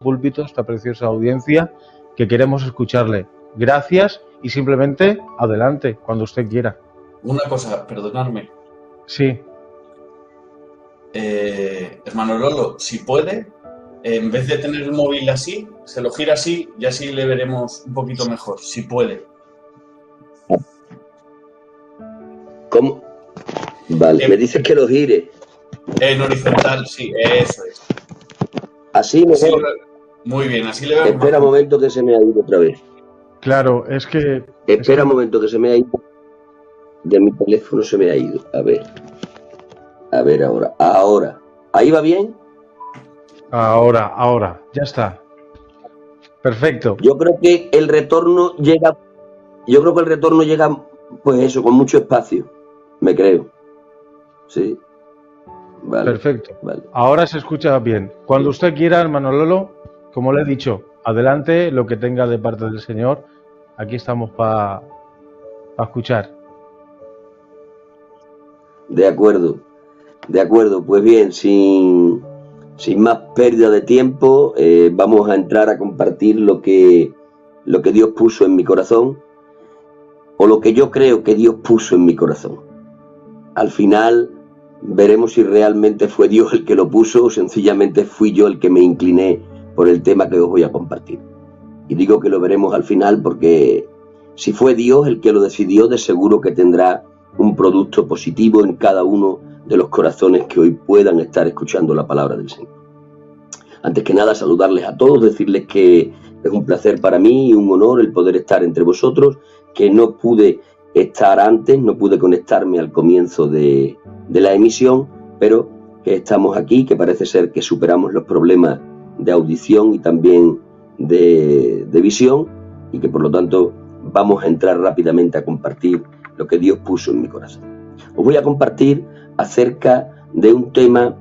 púlpito, esta preciosa audiencia, que queremos escucharle. Gracias y simplemente adelante, cuando usted quiera. Una cosa, perdonadme. Sí. Hermano Lolo, si puede, en vez de tener el móvil así, se lo gira así y así le veremos un poquito mejor, si puede. ¿Cómo? Vale, me dices que lo gire. En horizontal, sí, eso es. Así mejor. Muy bien, así le vemos. Espera un momento que se me ha ido otra vez. Claro, es que... Espera un momento que se me ha ido. De mi teléfono se me ha ido. A ver ahora. Ahora. ¿Ahí va bien? Ahora. Ya está. Perfecto. Yo creo que el retorno llega, pues eso, con mucho espacio. Me creo. Sí. Vale. Perfecto. Vale. Ahora se escucha bien. Cuando usted quiera, hermano Lolo, como le he dicho, adelante, lo que tenga de parte del Señor. Aquí estamos para escuchar. De acuerdo. Pues bien, sin más pérdida de tiempo, vamos a entrar a compartir lo que Dios puso en mi corazón, o lo que yo creo que Dios puso en mi corazón. Al final veremos si realmente fue Dios el que lo puso o sencillamente fui yo el que me incliné por el tema que os voy a compartir. Y digo que lo veremos al final porque si fue Dios el que lo decidió, de seguro que tendrá un producto positivo en cada uno de los corazones que hoy puedan estar escuchando la palabra del Señor. Antes que nada, saludarles a todos, decirles que es un placer para mí y un honor el poder estar entre vosotros, que no pude estar antes, no pude conectarme al comienzo de la emisión, pero que estamos aquí, que parece ser que superamos los problemas de audición y también de visión, y que por lo tanto vamos a entrar rápidamente a compartir lo que Dios puso en mi corazón. Os voy a compartir acerca de un tema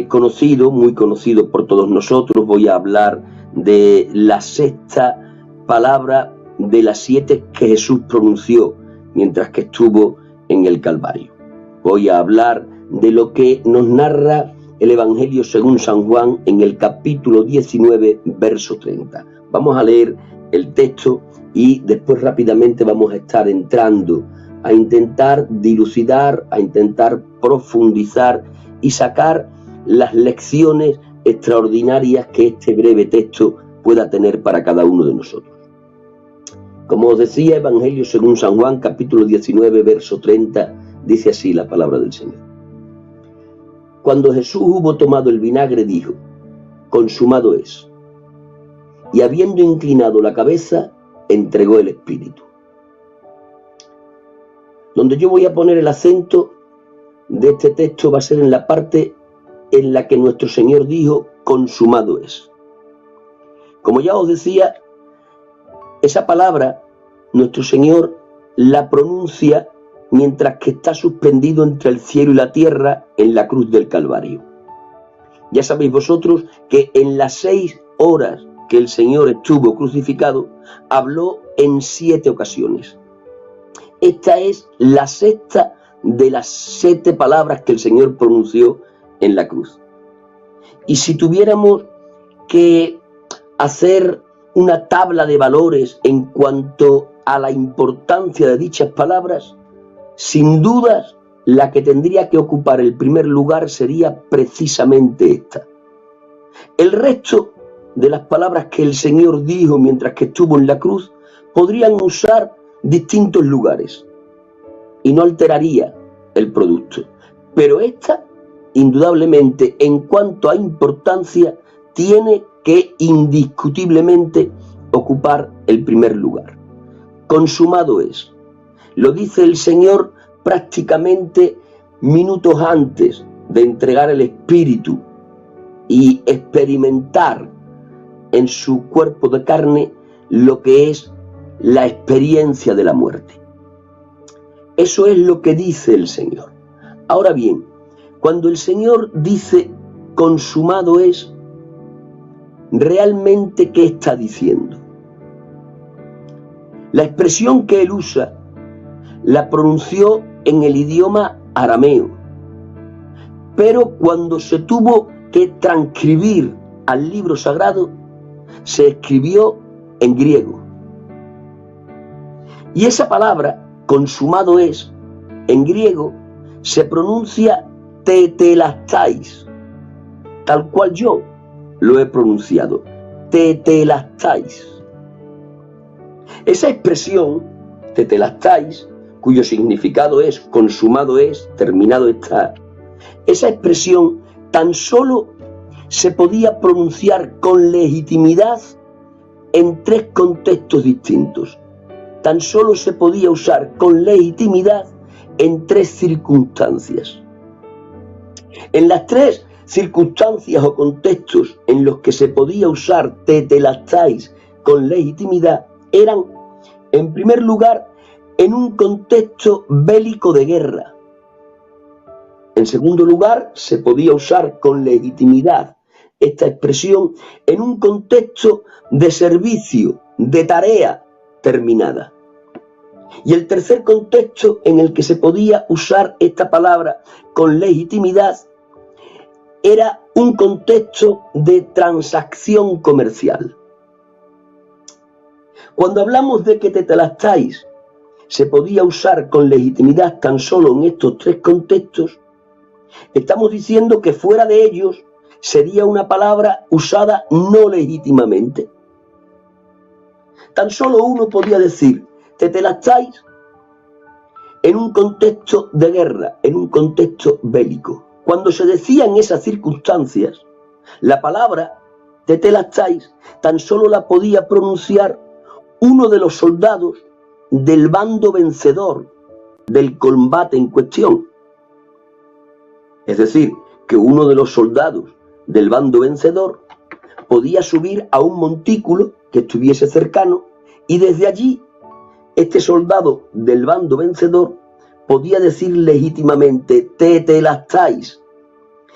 conocido, muy conocido por todos nosotros. Voy a hablar de la sexta palabra de las 7 que Jesús pronunció mientras que estuvo en el Calvario. Voy a hablar de lo que nos narra el Evangelio según San Juan en el capítulo 19, verso 30. Vamos a leer el texto y después rápidamente vamos a estar entrando a intentar dilucidar, a intentar profundizar y sacar las lecciones extraordinarias que este breve texto pueda tener para cada uno de nosotros. Como os decía, Evangelio según San Juan, capítulo 19, verso 30, dice así la palabra del Señor. Cuando Jesús hubo tomado el vinagre, dijo: consumado es. Y habiendo inclinado la cabeza, entregó el Espíritu. Donde yo voy a poner el acento de este texto va a ser en la parte en la que nuestro Señor dijo: consumado es. Como ya os decía, esa palabra nuestro Señor la pronuncia mientras que está suspendido entre el cielo y la tierra en la cruz del Calvario. Ya sabéis vosotros que en las 6 horas que el Señor estuvo crucificado, habló en 7 ocasiones. Esta es la sexta de las 7 palabras que el Señor pronunció en la cruz. Y si tuviéramos que hacer una tabla de valores en cuanto a la importancia de dichas palabras, sin dudas la que tendría que ocupar el primer lugar sería precisamente esta. El resto de las palabras que el Señor dijo mientras que estuvo en la cruz podrían usar distintos lugares y no alteraría el producto. Pero esta, indudablemente, en cuanto a importancia, tiene que indiscutiblemente ocupar el primer lugar. Consumado es. Lo dice el Señor prácticamente minutos antes de entregar el Espíritu y experimentar en su cuerpo de carne lo que es la experiencia de la muerte. Eso es lo que dice el Señor. Ahora bien, cuando el Señor dice consumado es, ¿realmente qué está diciendo? La expresión que él usa la pronunció en el idioma arameo, pero cuando se tuvo que transcribir al libro sagrado, se escribió en griego. Y esa palabra, consumado es, en griego, se pronuncia tetelestais, tal cual yo lo he pronunciado, tetelestais. Esa expresión, tetelestais, cuyo significado es consumado es, terminado está, esa expresión tan solo se podía pronunciar con legitimidad en tres contextos distintos. Tan solo se podía usar con legitimidad en tres circunstancias. En las tres circunstancias o contextos en los que se podía usar tetelestais con legitimidad eran, en primer lugar, en un contexto bélico de guerra. En segundo lugar, se podía usar con legitimidad esta expresión en un contexto de servicio, de tarea terminada. Y el tercer contexto en el que se podía usar esta palabra con legitimidad era un contexto de transacción comercial. Cuando hablamos de que tetelestais se podía usar con legitimidad tan solo en estos tres contextos, estamos diciendo que fuera de ellos sería una palabra usada no legítimamente. Tan solo uno podía decir tetelestais en un contexto de guerra, en un contexto bélico. Cuando se decía en esas circunstancias, la palabra tetelestais tan solo la podía pronunciar uno de los soldados del bando vencedor del combate en cuestión. Es decir, que uno de los soldados del bando vencedor podía subir a un montículo que estuviese cercano y desde allí este soldado del bando vencedor podía decir legítimamente tetelestais.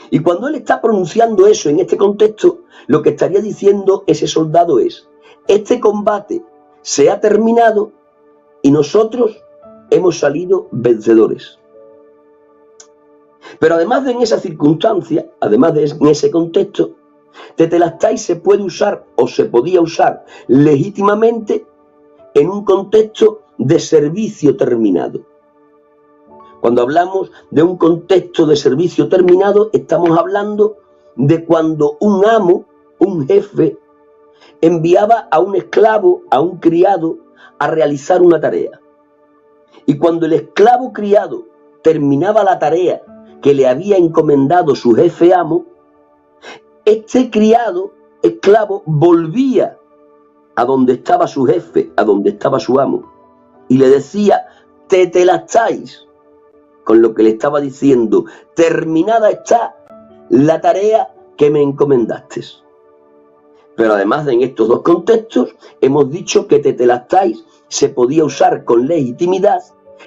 Y cuando él está pronunciando eso en este contexto, lo que estaría diciendo ese soldado es: este combate se ha terminado y nosotros hemos salido vencedores. Pero además de en esa circunstancia, además de en ese contexto, tetelestais se puede usar o se podía usar legítimamente en un contexto de servicio terminado. Cuando hablamos de un contexto de servicio terminado, estamos hablando de cuando un amo, un jefe, enviaba a un esclavo, a un criado, a realizar una tarea. Y cuando el esclavo criado terminaba la tarea que le había encomendado su jefe amo, este criado, esclavo, volvía a donde estaba su jefe, a donde estaba su amo, y le decía tetelestais, con lo que le estaba diciendo: terminada está la tarea que me encomendaste. Pero además de en estos dos contextos, hemos dicho que tetelestais se podía usar con legitimidad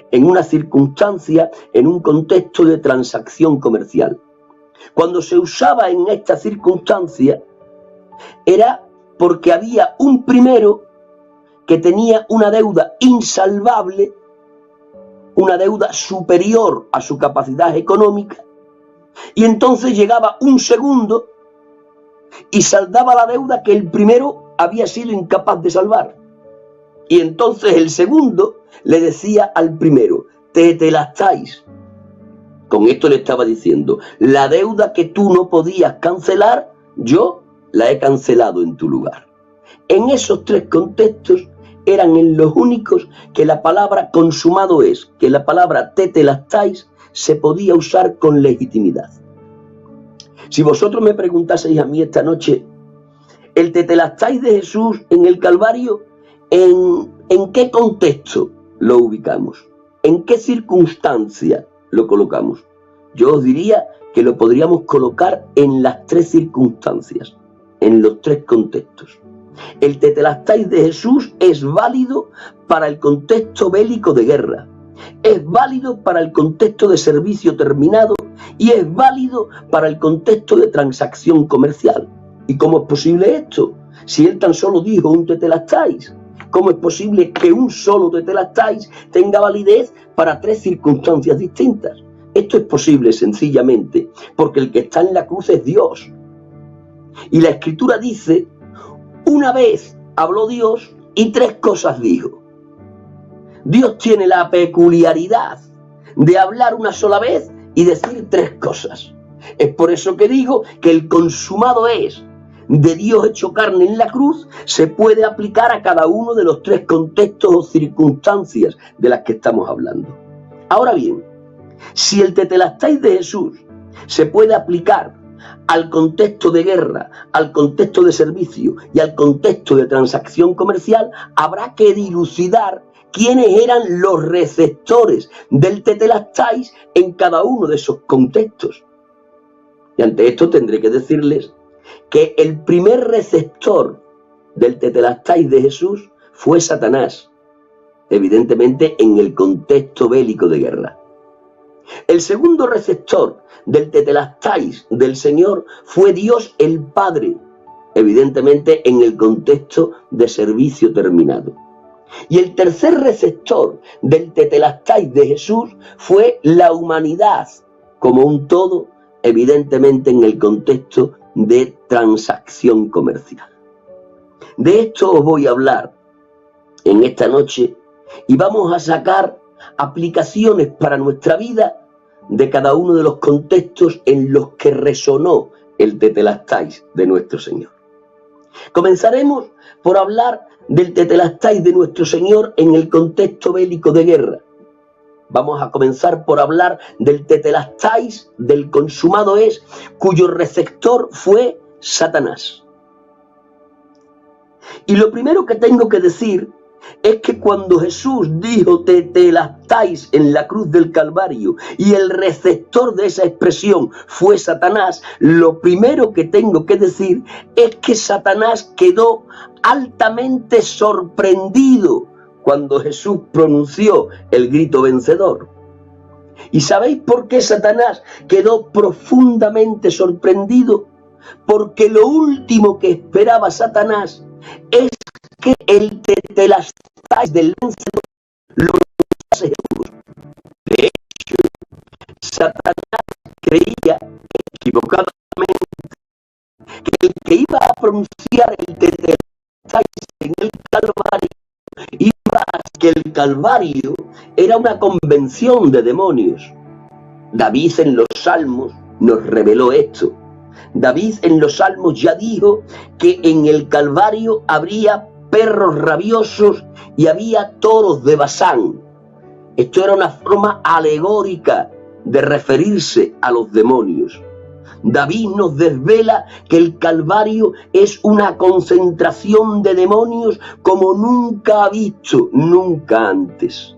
en una circunstancia, en un contexto de transacción comercial. Cuando se usaba en esta circunstancia, era porque había un primero que tenía una deuda insalvable, una deuda superior a su capacidad económica, y entonces llegaba un segundo y saldaba la deuda que el primero había sido incapaz de salvar. Y entonces el segundo le decía al primero: tetelestais. Con esto le estaba diciendo: la deuda que tú no podías cancelar, yo la he cancelado en tu lugar. En esos tres contextos eran en los únicos que la palabra consumado es, que la palabra tetelestais se podía usar con legitimidad. Si vosotros me preguntaseis a mí esta noche, el tetelestais de Jesús en el Calvario, ¿en qué contexto lo ubicamos? ¿En qué circunstancia lo colocamos? Yo os diría que lo podríamos colocar en las tres circunstancias, en los tres contextos. El tetelestais de Jesús es válido para el contexto bélico de guerra, es válido para el contexto de servicio terminado y es válido para el contexto de transacción comercial. ¿Y cómo es posible esto? Si él tan solo dijo un tetelestais, ¿cómo es posible que un solo tetelestais tenga validez para tres circunstancias distintas? Esto es posible sencillamente porque el que está en la cruz es Dios. Y la Escritura dice: Una vez habló Dios y 3 cosas dijo. Dios tiene la peculiaridad de hablar una sola vez y decir 3 cosas. Es por eso que digo que el consumado es de Dios hecho carne en la cruz se puede aplicar a cada uno de los 3 contextos o circunstancias de las que estamos hablando. Ahora bien, si el tetelestai de Jesús se puede aplicar al contexto de guerra, al contexto de servicio y al contexto de transacción comercial, habrá que dilucidar quiénes eran los receptores del tetelestai en cada uno de esos contextos. Y ante esto tendré que decirles que el primer receptor del tetelestai de Jesús fue Satanás, evidentemente en el contexto bélico de guerra. El segundo receptor del tetelestai del Señor fue Dios el Padre, evidentemente en el contexto de servicio terminado. Y el tercer receptor del tetelestai de Jesús fue la humanidad como un todo, evidentemente en el contexto de transacción comercial. De esto os voy a hablar en esta noche y vamos a sacar aplicaciones para nuestra vida de cada uno de los contextos en los que resonó el tetelestai de nuestro Señor. Comenzaremos por hablar del tetelestai de nuestro Señor en el contexto bélico de guerra. Vamos a comenzar por hablar del tetelestai del consumado es, cuyo receptor fue Satanás. Y lo primero que tengo que decir es que cuando Jesús dijo tetelestai en la cruz del Calvario y el receptor de esa expresión fue Satanás, lo primero que tengo que decir es que Satanás quedó altamente sorprendido cuando Jesús pronunció el grito vencedor. ¿Y sabéis por qué Satanás quedó profundamente sorprendido? Porque lo último que esperaba Satanás es que el tetelestai del vencedor lo pronunciase Jesús. De hecho, Satanás creía equivocadamente que el que iba a pronunciar el tetelestai en el Calvario iba a que el Calvario era una convención de demonios. David en los Salmos nos reveló esto. David en los Salmos ya dijo que en el Calvario habría perros rabiosos y había toros de Basán. Esto era una forma alegórica de referirse a los demonios. David nos desvela que el Calvario es una concentración de demonios como nunca ha visto, nunca antes.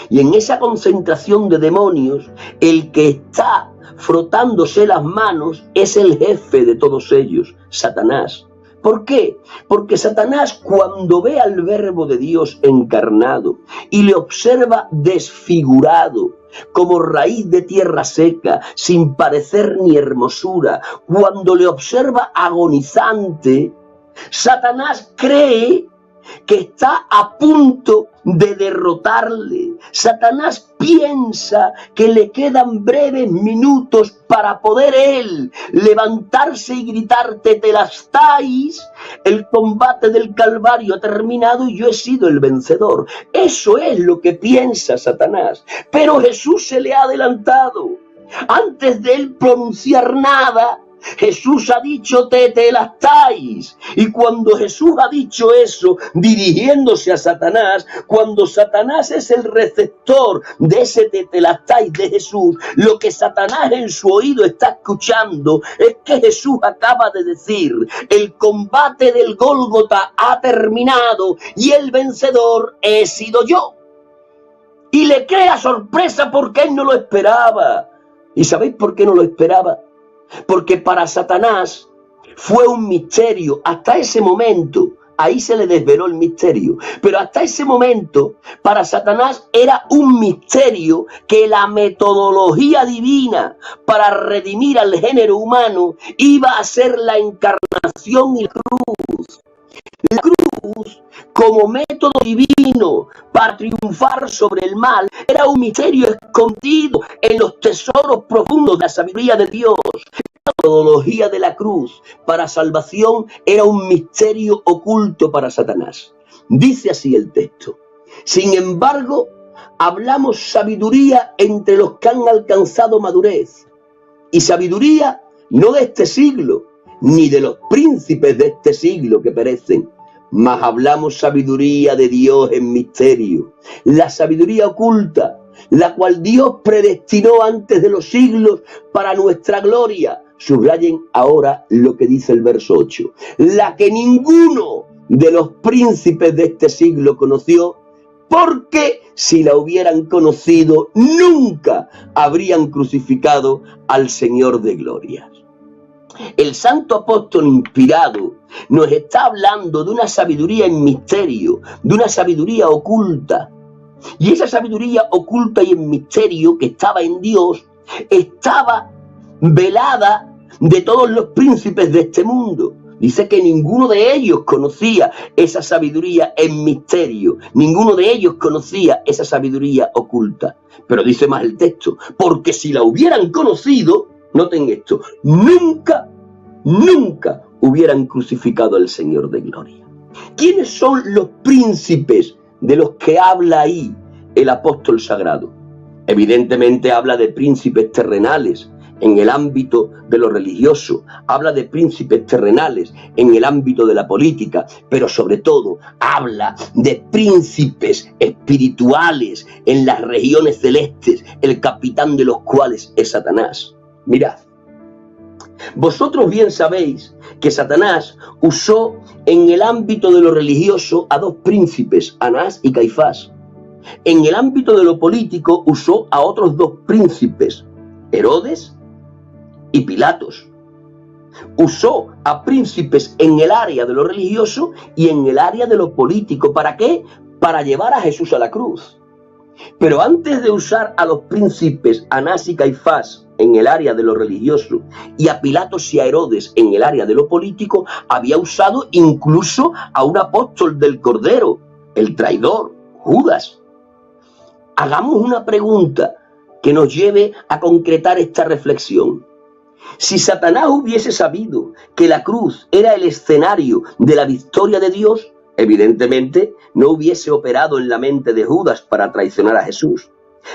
Y en esa concentración de demonios, el que está frotándose las manos es el jefe de todos ellos, Satanás. ¿Por qué? Porque Satanás, cuando ve al Verbo de Dios encarnado y le observa desfigurado, como raíz de tierra seca, sin parecer ni hermosura, cuando le observa agonizante, Satanás cree que está a punto de derrotarle. Satanás piensa que le quedan breves minutos para poder él levantarse y gritar tetelestai, el combate del Calvario ha terminado y yo he sido el vencedor. Eso es lo que piensa Satanás. Pero Jesús se le ha adelantado. Antes de él pronunciar nada, Jesús ha dicho tetelestai, y cuando Jesús ha dicho eso dirigiéndose a Satanás, cuando Satanás es el receptor de ese tetelestai de Jesús, lo que Satanás en su oído está escuchando es que Jesús acaba de decir: el combate del Gólgota ha terminado y el vencedor he sido yo. Y le crea sorpresa porque él no lo esperaba. ¿Y sabéis por qué no lo esperaba? Porque para Satanás fue un misterio. Hasta ese momento, ahí se le desveló el misterio, pero hasta ese momento, para Satanás era un misterio que la metodología divina para redimir al género humano iba a ser la encarnación y la cruz. La cruz, como método divino para triunfar sobre el mal, era un misterio escondido en los tesoros profundos de la sabiduría de Dios. metodología de la cruz para salvación era un misterio oculto para Satanás. Dice así el texto: sin embargo, hablamos sabiduría entre los que han alcanzado madurez, y sabiduría no de este siglo, ni de los príncipes de este siglo que perecen, mas hablamos sabiduría de Dios en misterio, la sabiduría oculta, la cual Dios predestinó antes de los siglos para nuestra gloria. Subrayen ahora lo que dice el verso 8. La que ninguno de los príncipes de este siglo conoció, porque si la hubieran conocido, nunca habrían crucificado al Señor de glorias. El santo apóstol inspirado nos está hablando de una sabiduría en misterio, de una sabiduría oculta. Y esa sabiduría oculta y en misterio que estaba en Dios, estaba velada de todos los príncipes de este mundo. Dice que ninguno de ellos conocía esa sabiduría en misterio, ninguno de ellos conocía esa sabiduría oculta. Pero dice más el texto, porque si la hubieran conocido, noten esto, nunca hubieran crucificado al Señor de gloria. ¿Quiénes son los príncipes de los que habla ahí el apóstol sagrado? Evidentemente habla de príncipes terrenales en el ámbito de lo religioso, habla de príncipes terrenales en el ámbito de la política, pero sobre todo habla de príncipes espirituales en las regiones celestes, el capitán de los cuales es Satanás. Mirad, vosotros bien sabéis que Satanás usó en el ámbito de lo religioso a dos príncipes, Anás y Caifás. En el ámbito de lo político usó a otros dos príncipes, Herodes y Pilatos. Usó a príncipes en el área de lo religioso y en el área de lo político. ¿Para qué? Para llevar a Jesús a la cruz. Pero antes de usar a los príncipes Anás y Caifás en el área de lo religioso y a Pilatos y a Herodes en el área de lo político, había usado incluso a un apóstol del Cordero, el traidor, Judas. Hagamos una pregunta que nos lleve a concretar esta reflexión. Si Satanás hubiese sabido que la cruz era el escenario de la victoria de Dios, evidentemente no hubiese operado en la mente de Judas para traicionar a Jesús.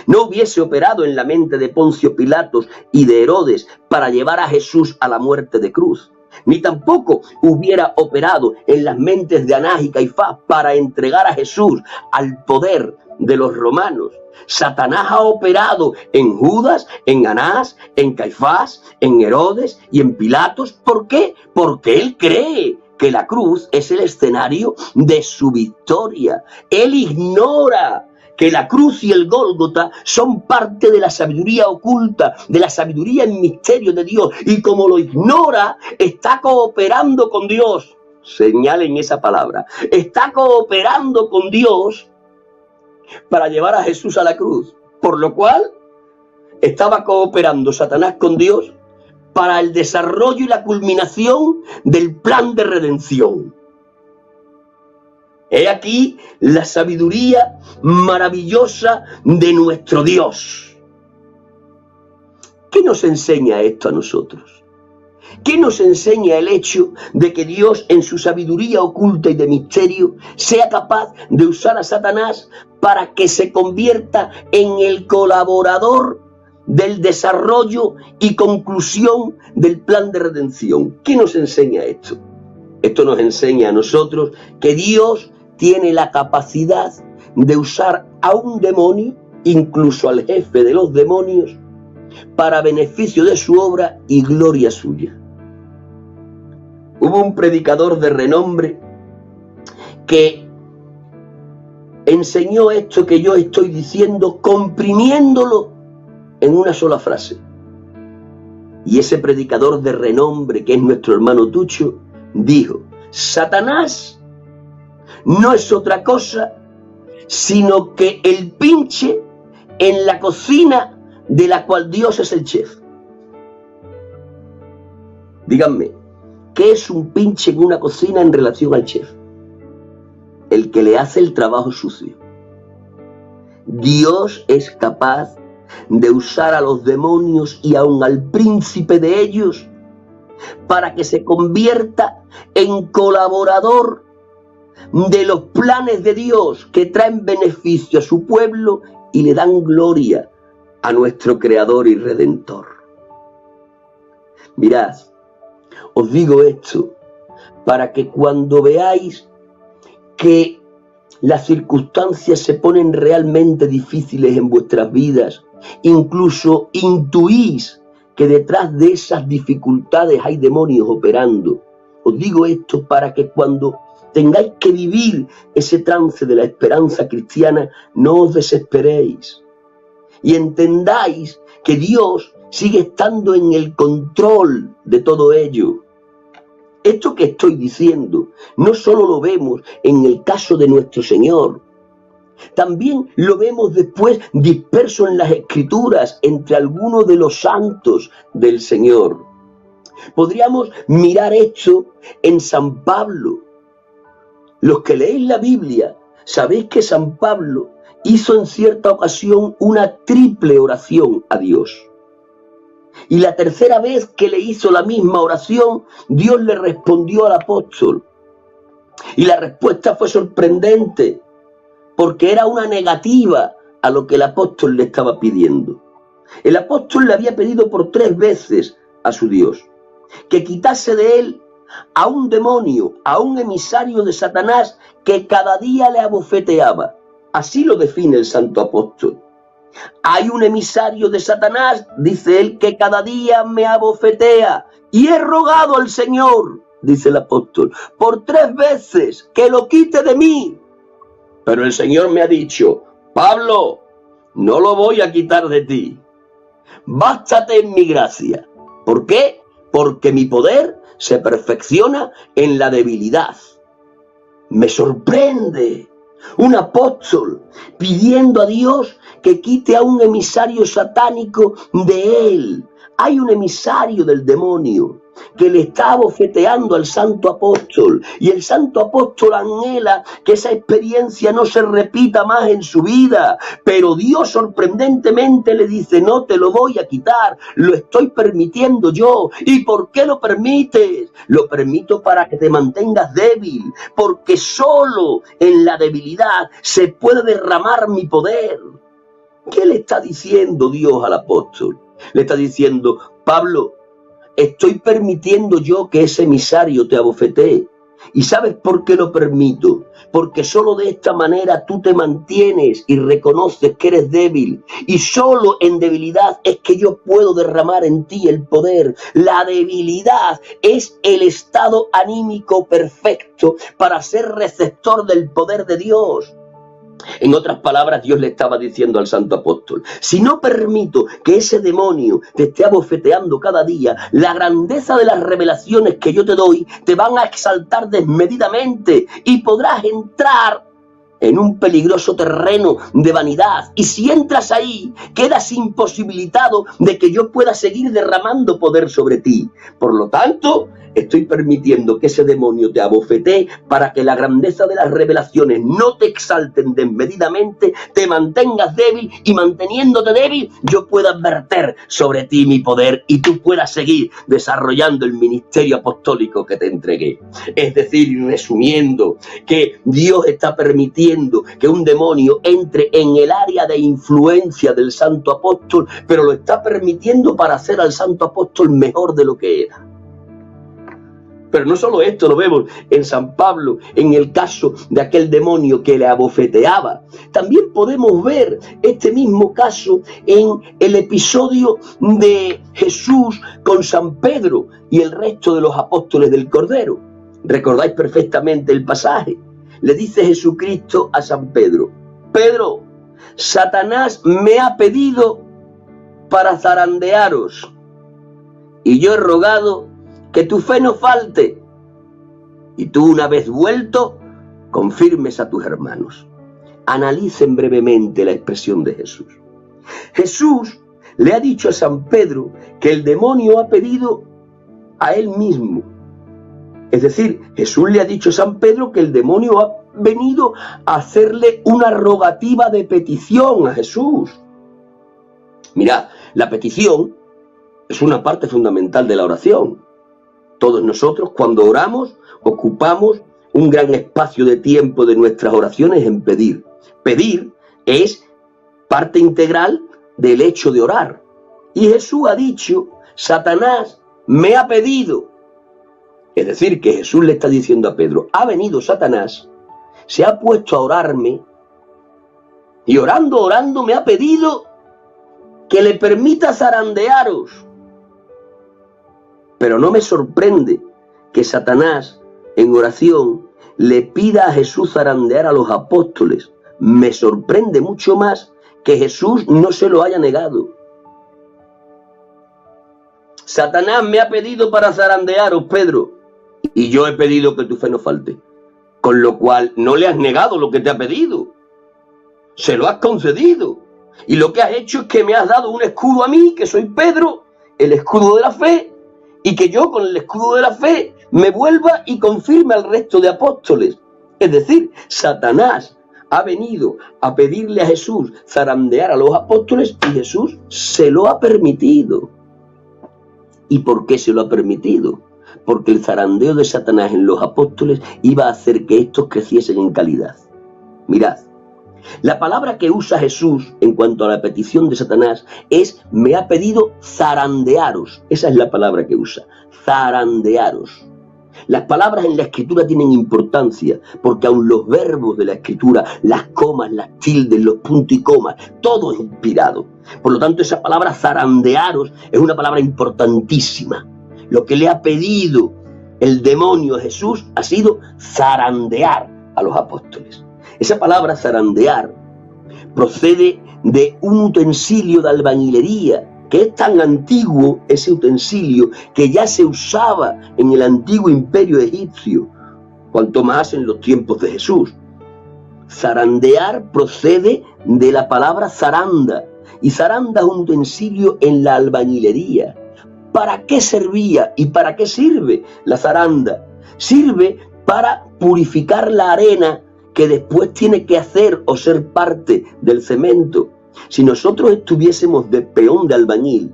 No hubiese operado en la mente de Poncio Pilatos y de Herodes para llevar a Jesús a la muerte de cruz. Ni tampoco hubiera operado en las mentes de Anás y Caifás para entregar a Jesús al poder de los romanos. Satanás ha operado en Judas, en Anás, en Caifás, en Herodes y en Pilatos. ¿Por qué? Porque él cree que la cruz es el escenario de su victoria. Él ignora que la cruz y el Gólgota son parte de la sabiduría oculta, de la sabiduría en misterio de Dios. Y como lo ignora, está cooperando con Dios. Señalen esa palabra. Está cooperando con Dios para llevar a Jesús a la cruz. Por lo cual, estaba cooperando Satanás con Dios para el desarrollo y la culminación del plan de redención. He aquí la sabiduría maravillosa de nuestro Dios. ¿Qué nos enseña esto a nosotros? ¿Qué nos enseña el hecho de que Dios, en su sabiduría oculta y de misterio, sea capaz de usar a Satanás para que se convierta en el colaborador del desarrollo y conclusión del plan de redención? ¿Qué nos enseña esto? Esto nos enseña a nosotros que Dios tiene la capacidad de usar a un demonio, incluso al jefe de los demonios, para beneficio de su obra y gloria suya. Hubo un predicador de renombre que enseñó esto que yo estoy diciendo, comprimiéndolo en una sola frase. Y ese predicador de renombre, que es nuestro hermano Tucho, dijo: Satanás no es otra cosa sino que el pinche en la cocina de la cual Dios es el chef. Díganme, ¿qué es un pinche en una cocina en relación al chef? El que le hace el trabajo sucio. Dios es capaz de usar a los demonios y aun al príncipe de ellos para que se convierta en colaborador de los planes de Dios que traen beneficio a su pueblo y le dan gloria a nuestro Creador y Redentor. Mirad, os digo esto para que cuando veáis que las circunstancias se ponen realmente difíciles en vuestras vidas, incluso intuís que detrás de esas dificultades hay demonios operando. Os digo esto para que cuando tengáis que vivir ese trance de la esperanza cristiana, no os desesperéis y entendáis que Dios sigue estando en el control de todo ello. Esto que estoy diciendo no solo lo vemos en el caso de nuestro Señor, también lo vemos después disperso en las Escrituras entre algunos de los santos del Señor. Podríamos mirar esto en San Pablo. Los que leéis la Biblia, sabéis que San Pablo hizo en cierta ocasión una triple oración a Dios. Y la tercera vez que le hizo la misma oración, Dios le respondió al apóstol. Y la respuesta fue sorprendente, porque era una negativa a lo que el apóstol le estaba pidiendo. El apóstol le había pedido por 3 veces a su Dios que quitase de él a un demonio, a un emisario de Satanás que cada día le abofeteaba. Así lo define el santo apóstol. Hay un emisario de Satanás, dice él, que cada día me abofetea, y he rogado al Señor, dice el apóstol, por 3 veces que lo quite de mí. Pero el Señor me ha dicho: Pablo, no lo voy a quitar de ti. Bástate en mi gracia. ¿Por qué? Porque mi poder se perfecciona en la debilidad. Me sorprende un apóstol pidiendo a Dios que quite a un emisario satánico de él. Hay un emisario del demonio que le está abofeteando al santo apóstol, y el santo apóstol anhela que esa experiencia no se repita más en su vida, pero Dios sorprendentemente le dice: no te lo voy a quitar, lo estoy permitiendo yo. ¿Y por qué lo permites? Lo permito para que te mantengas débil, porque solo en la debilidad se puede derramar mi poder. ¿Qué le está diciendo Dios al apóstol? Le está diciendo: Pablo, estoy permitiendo yo que ese emisario te abofetee. ¿Y sabes por qué lo permito? Porque solo de esta manera tú te mantienes y reconoces que eres débil. Y solo en debilidad es que yo puedo derramar en ti el poder. La debilidad es el estado anímico perfecto para ser receptor del poder de Dios. En otras palabras, Dios le estaba diciendo al santo apóstol: si no permito que ese demonio te esté abofeteando cada día, la grandeza de las revelaciones que yo te doy te van a exaltar desmedidamente y podrás entrar en un peligroso terreno de vanidad. Y si entras ahí, quedas imposibilitado de que yo pueda seguir derramando poder sobre ti. Por lo tanto, estoy permitiendo que ese demonio te abofetee para que la grandeza de las revelaciones no te exalten desmedidamente, te mantengas débil, y manteniéndote débil yo pueda verter sobre ti mi poder y tú puedas seguir desarrollando el ministerio apostólico que te entregué. Es decir, resumiendo, que Dios está permitiendo que un demonio entre en el área de influencia del santo apóstol, pero lo está permitiendo para hacer al santo apóstol mejor de lo que era. Pero no solo esto, lo vemos en San Pablo, en el caso de aquel demonio que le abofeteaba. También podemos ver este mismo caso en el episodio de Jesús con San Pedro y el resto de los apóstoles del Cordero. Recordáis perfectamente el pasaje. Le dice Jesucristo a San Pedro: Pedro, Satanás me ha pedido para zarandearos, y yo he rogado que tu fe no falte, y tú, una vez vuelto, confirmes a tus hermanos. Analicen brevemente la expresión de Jesús. Jesús le ha dicho a San Pedro que el demonio ha pedido a él mismo. Es decir, Jesús le ha dicho a San Pedro que el demonio ha venido a hacerle una rogativa de petición a Jesús. Mirad, la petición es una parte fundamental de la oración. Todos nosotros, cuando oramos, ocupamos un gran espacio de tiempo de nuestras oraciones en pedir. Pedir es parte integral del hecho de orar. Y Jesús ha dicho, Satanás me ha pedido. Es decir, que Jesús le está diciendo a Pedro, ha venido Satanás, se ha puesto a orarme, y orando me ha pedido que le permita zarandearos. Pero no me sorprende que Satanás, en oración, le pida a Jesús zarandear a los apóstoles. Me sorprende mucho más que Jesús no se lo haya negado. Satanás me ha pedido para zarandearos, Pedro, y yo he pedido que tu fe no falte. Con lo cual, no le has negado lo que te ha pedido. Se lo has concedido. Y lo que has hecho es que me has dado un escudo a mí, que soy Pedro, el escudo de la fe, y que yo con el escudo de la fe me vuelva y confirme al resto de apóstoles. Es decir, Satanás ha venido a pedirle a Jesús zarandear a los apóstoles y Jesús se lo ha permitido. ¿Y por qué se lo ha permitido? Porque el zarandeo de Satanás en los apóstoles iba a hacer que estos creciesen en calidad. Mirad, la palabra que usa Jesús en cuanto a la petición de Satanás es, me ha pedido zarandearos. Esa es la palabra que usa, zarandearos. Las palabras en la Escritura tienen importancia, porque aun los verbos de la Escritura, las comas, las tildes, los puntos y comas, todo es inspirado. Por lo tanto, esa palabra zarandearos es una palabra importantísima. Lo que le ha pedido el demonio a Jesús ha sido zarandear a los apóstoles. Esa palabra zarandear procede de un utensilio de albañilería, que es tan antiguo ese utensilio que ya se usaba en el antiguo imperio egipcio, cuanto más en los tiempos de Jesús. Zarandear procede de la palabra zaranda, y zaranda es un utensilio en la albañilería. ¿Para qué servía y para qué sirve la zaranda? Sirve para purificar la arena que después tiene que hacer o ser parte del cemento. Si nosotros estuviésemos de peón de albañil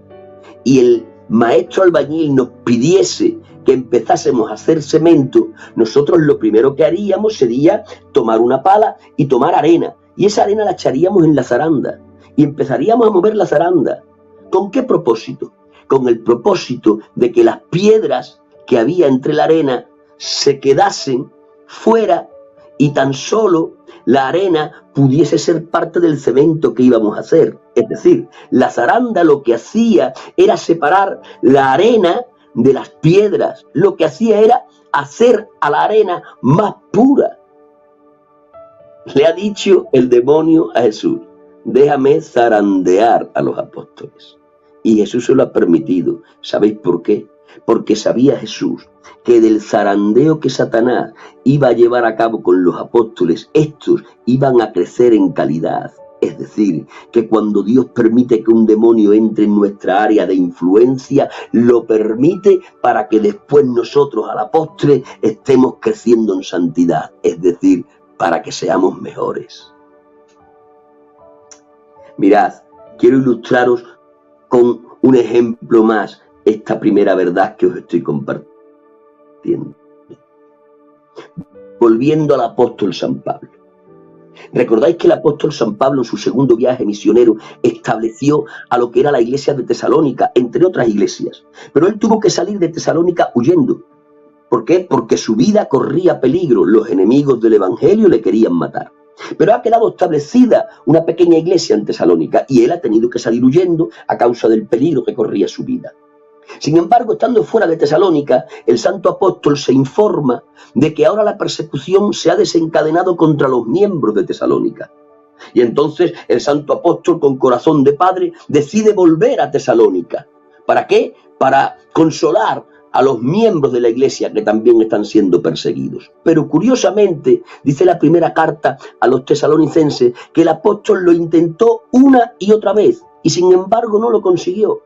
y el maestro albañil nos pidiese que empezásemos a hacer cemento, nosotros lo primero que haríamos sería tomar una pala y tomar arena, y esa arena la echaríamos en la zaranda y empezaríamos a mover la zaranda. ¿Con qué propósito? Con el propósito de que las piedras que había entre la arena se quedasen fuera y tan solo la arena pudiese ser parte del cemento que íbamos a hacer. Es decir, la zaranda lo que hacía era separar la arena de las piedras. Lo que hacía era hacer a la arena más pura. Le ha dicho el demonio a Jesús, déjame zarandear a los apóstoles. Y Jesús se lo ha permitido. ¿Sabéis por qué? Porque sabía Jesús que del zarandeo que Satanás iba a llevar a cabo con los apóstoles, estos iban a crecer en calidad. Es decir, que cuando Dios permite que un demonio entre en nuestra área de influencia, lo permite para que después nosotros a la postre estemos creciendo en santidad. Es decir, para que seamos mejores. Mirad, quiero ilustraros con un ejemplo más esta primera verdad que os estoy compartiendo. Volviendo al apóstol San Pablo. ¿Recordáis que el apóstol San Pablo en su segundo viaje misionero estableció a lo que era la iglesia de Tesalónica, entre otras iglesias? Pero él tuvo que salir de Tesalónica huyendo. ¿Por qué? Porque su vida corría peligro. Los enemigos del evangelio le querían matar. Pero ha quedado establecida una pequeña iglesia en Tesalónica y él ha tenido que salir huyendo a causa del peligro que corría su vida. Sin embargo, estando fuera de Tesalónica, el santo apóstol se informa de que ahora la persecución se ha desencadenado contra los miembros de Tesalónica. Y entonces el santo apóstol, con corazón de padre, decide volver a Tesalónica. ¿Para qué? Para consolar a los miembros de la iglesia que también están siendo perseguidos. Pero curiosamente, dice la primera carta a los tesalonicenses, que el apóstol lo intentó una y otra vez, y sin embargo no lo consiguió.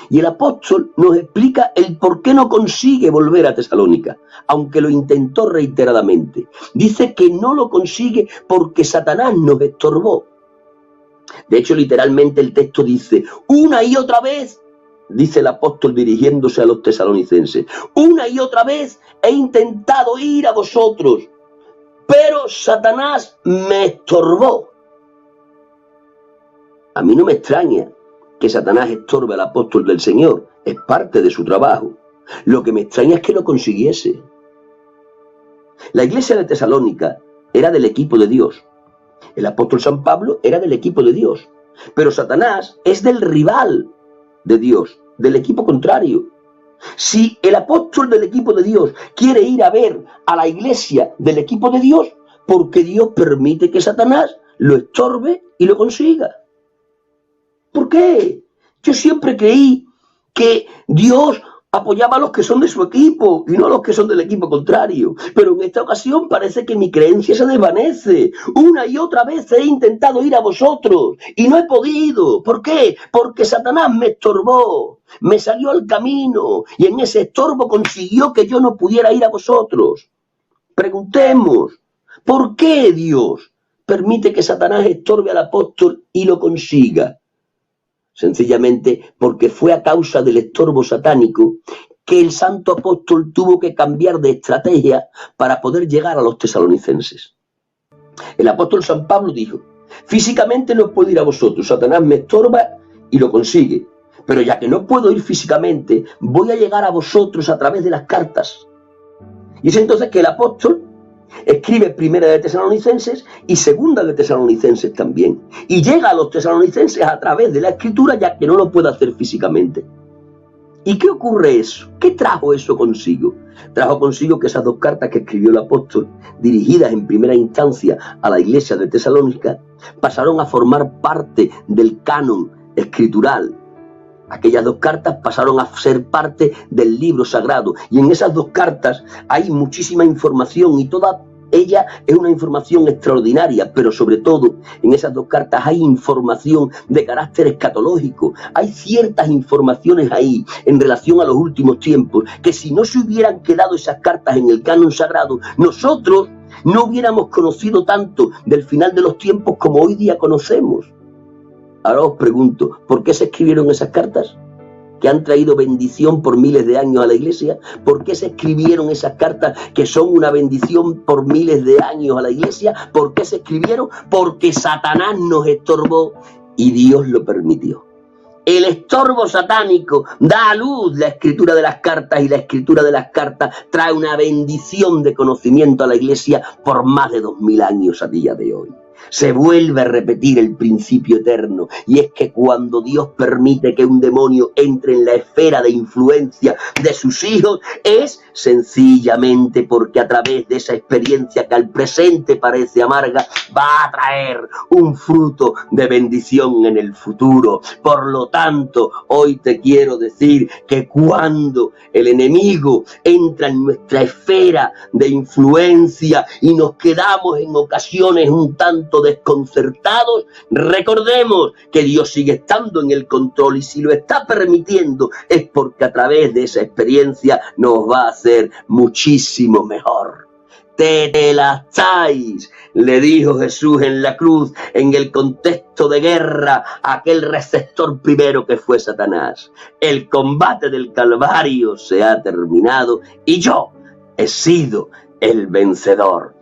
Y el apóstol nos explica el por qué no consigue volver a Tesalónica, aunque lo intentó reiteradamente. Dice que no lo consigue porque Satanás nos estorbó. De hecho, literalmente el texto dice, una y otra vez dice el apóstol dirigiéndose a los tesalonicenses, una y otra vez he intentado ir a vosotros, pero Satanás me estorbó. A mí no me extraña que Satanás estorbe al apóstol del Señor, es parte de su trabajo. Lo que me extraña es que lo consiguiese. La iglesia de Tesalónica era del equipo de Dios. El apóstol San Pablo era del equipo de Dios. Pero Satanás es del rival de Dios, del equipo contrario. Si el apóstol del equipo de Dios quiere ir a ver a la iglesia del equipo de Dios, porque Dios permite que Satanás lo estorbe y lo consiga. ¿Por qué? Yo siempre creí que Dios apoyaba a los que son de su equipo y no a los que son del equipo contrario. Pero en esta ocasión parece que mi creencia se desvanece. Una y otra vez he intentado ir a vosotros y no he podido. ¿Por qué? Porque Satanás me estorbó, me salió al camino y en ese estorbo consiguió que yo no pudiera ir a vosotros. Preguntemos, ¿por qué Dios permite que Satanás estorbe al apóstol y lo consiga? Sencillamente porque fue a causa del estorbo satánico que el santo apóstol tuvo que cambiar de estrategia para poder llegar a los tesalonicenses. El apóstol San Pablo dijo, físicamente no puedo ir a vosotros, Satanás me estorba y lo consigue, pero ya que no puedo ir físicamente, voy a llegar a vosotros a través de las cartas. Y es entonces que el apóstol escribe primera de Tesalonicenses y segunda de Tesalonicenses también. Y llega a los tesalonicenses a través de la escritura, ya que no lo puede hacer físicamente. ¿Y qué ocurre eso? ¿Qué trajo eso consigo? Trajo consigo que esas dos cartas que escribió el apóstol, dirigidas en primera instancia a la iglesia de Tesalónica, pasaron a formar parte del canon escritural. Aquellas dos cartas pasaron a ser parte del libro sagrado. Y en esas dos cartas hay muchísima información y toda ella es una información extraordinaria, pero sobre todo en esas dos cartas hay información de carácter escatológico. Hay ciertas informaciones ahí en relación a los últimos tiempos que si no se hubieran quedado esas cartas en el canon sagrado, nosotros no hubiéramos conocido tanto del final de los tiempos como hoy día conocemos. Ahora os pregunto, ¿por qué se escribieron esas cartas? ¿Que han traído bendición por miles de años a la iglesia? ¿Por qué se escribieron esas cartas que son una bendición por miles de años a la iglesia? ¿Por qué se escribieron? Porque Satanás nos estorbó y Dios lo permitió. El estorbo satánico da a luz la escritura de las cartas y la escritura de las cartas trae una bendición de conocimiento a la iglesia por más de 2000 años a día de hoy. Se vuelve a repetir el principio eterno y es que cuando Dios permite que un demonio entre en la esfera de influencia de sus hijos es sencillamente porque a través de esa experiencia que al presente parece amarga va a traer un fruto de bendición en el futuro. Por lo tanto, hoy te quiero decir que cuando el enemigo entra en nuestra esfera de influencia y nos quedamos en ocasiones un tanto desconcertados, recordemos que Dios sigue estando en el control y si lo está permitiendo es porque a través de esa experiencia nos va a hacer muchísimo mejor. Tetelestáis, le dijo Jesús en la cruz, en el contexto de guerra, a aquel receptor primero que fue Satanás. El combate del Calvario se ha terminado y yo he sido el vencedor.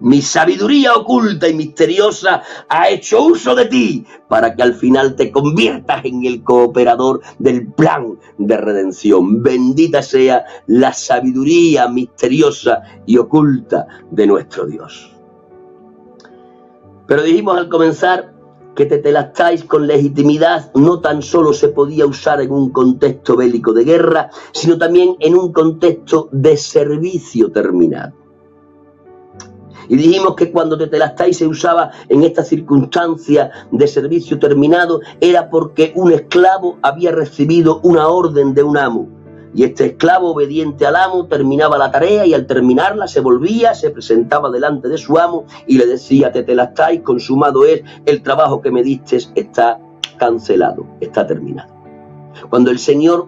Mi sabiduría oculta y misteriosa ha hecho uso de ti para que al final te conviertas en el cooperador del plan de redención. Bendita sea la sabiduría misteriosa y oculta de nuestro Dios. Pero dijimos al comenzar que tetelestáis con legitimidad no tan solo se podía usar en un contexto bélico de guerra, sino también en un contexto de servicio terminado. Y dijimos que cuando tetelestáis se usaba en esta circunstancia de servicio terminado era porque un esclavo había recibido una orden de un amo. Y este esclavo obediente al amo terminaba la tarea y al terminarla se volvía, se presentaba delante de su amo y le decía: tetelestáis, consumado es, el trabajo que me diste está cancelado, está terminado. Cuando el Señor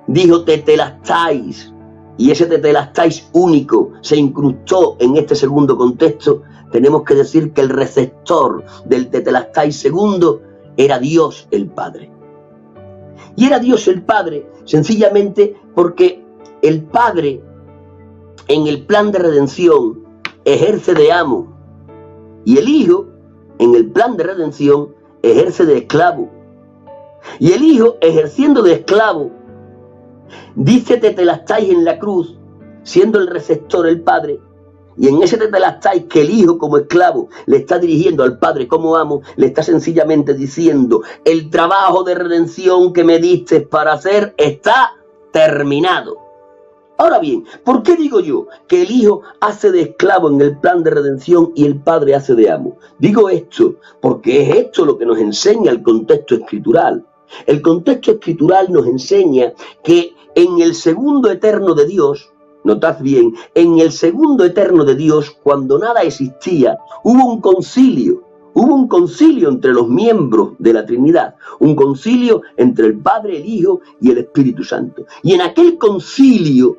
dijo tetelestáis, y ese tetelestáis único se incrustó en este segundo contexto, tenemos que decir que el receptor del tetelestáis segundo era Dios el Padre. Y era Dios el Padre, sencillamente porque el Padre, en el plan de redención, ejerce de amo. Y el Hijo, en el plan de redención, ejerce de esclavo. Y el Hijo, ejerciendo de esclavo, dice tetelestai en la cruz, siendo el receptor el Padre. Y en ese tetelestai que el Hijo como esclavo le está dirigiendo al Padre como amo, le está sencillamente diciendo: el trabajo de redención que me diste para hacer está terminado. Ahora bien, ¿por qué digo yo que el Hijo hace de esclavo en el plan de redención y el Padre hace de amo? Digo esto porque es esto lo que nos enseña el contexto escritural. El contexto escritural nos enseña que en el segundo eterno de Dios, notad bien, en el segundo eterno de Dios, cuando nada existía, hubo un concilio entre los miembros de la Trinidad, un concilio entre el Padre, el Hijo y el Espíritu Santo. Y en aquel concilio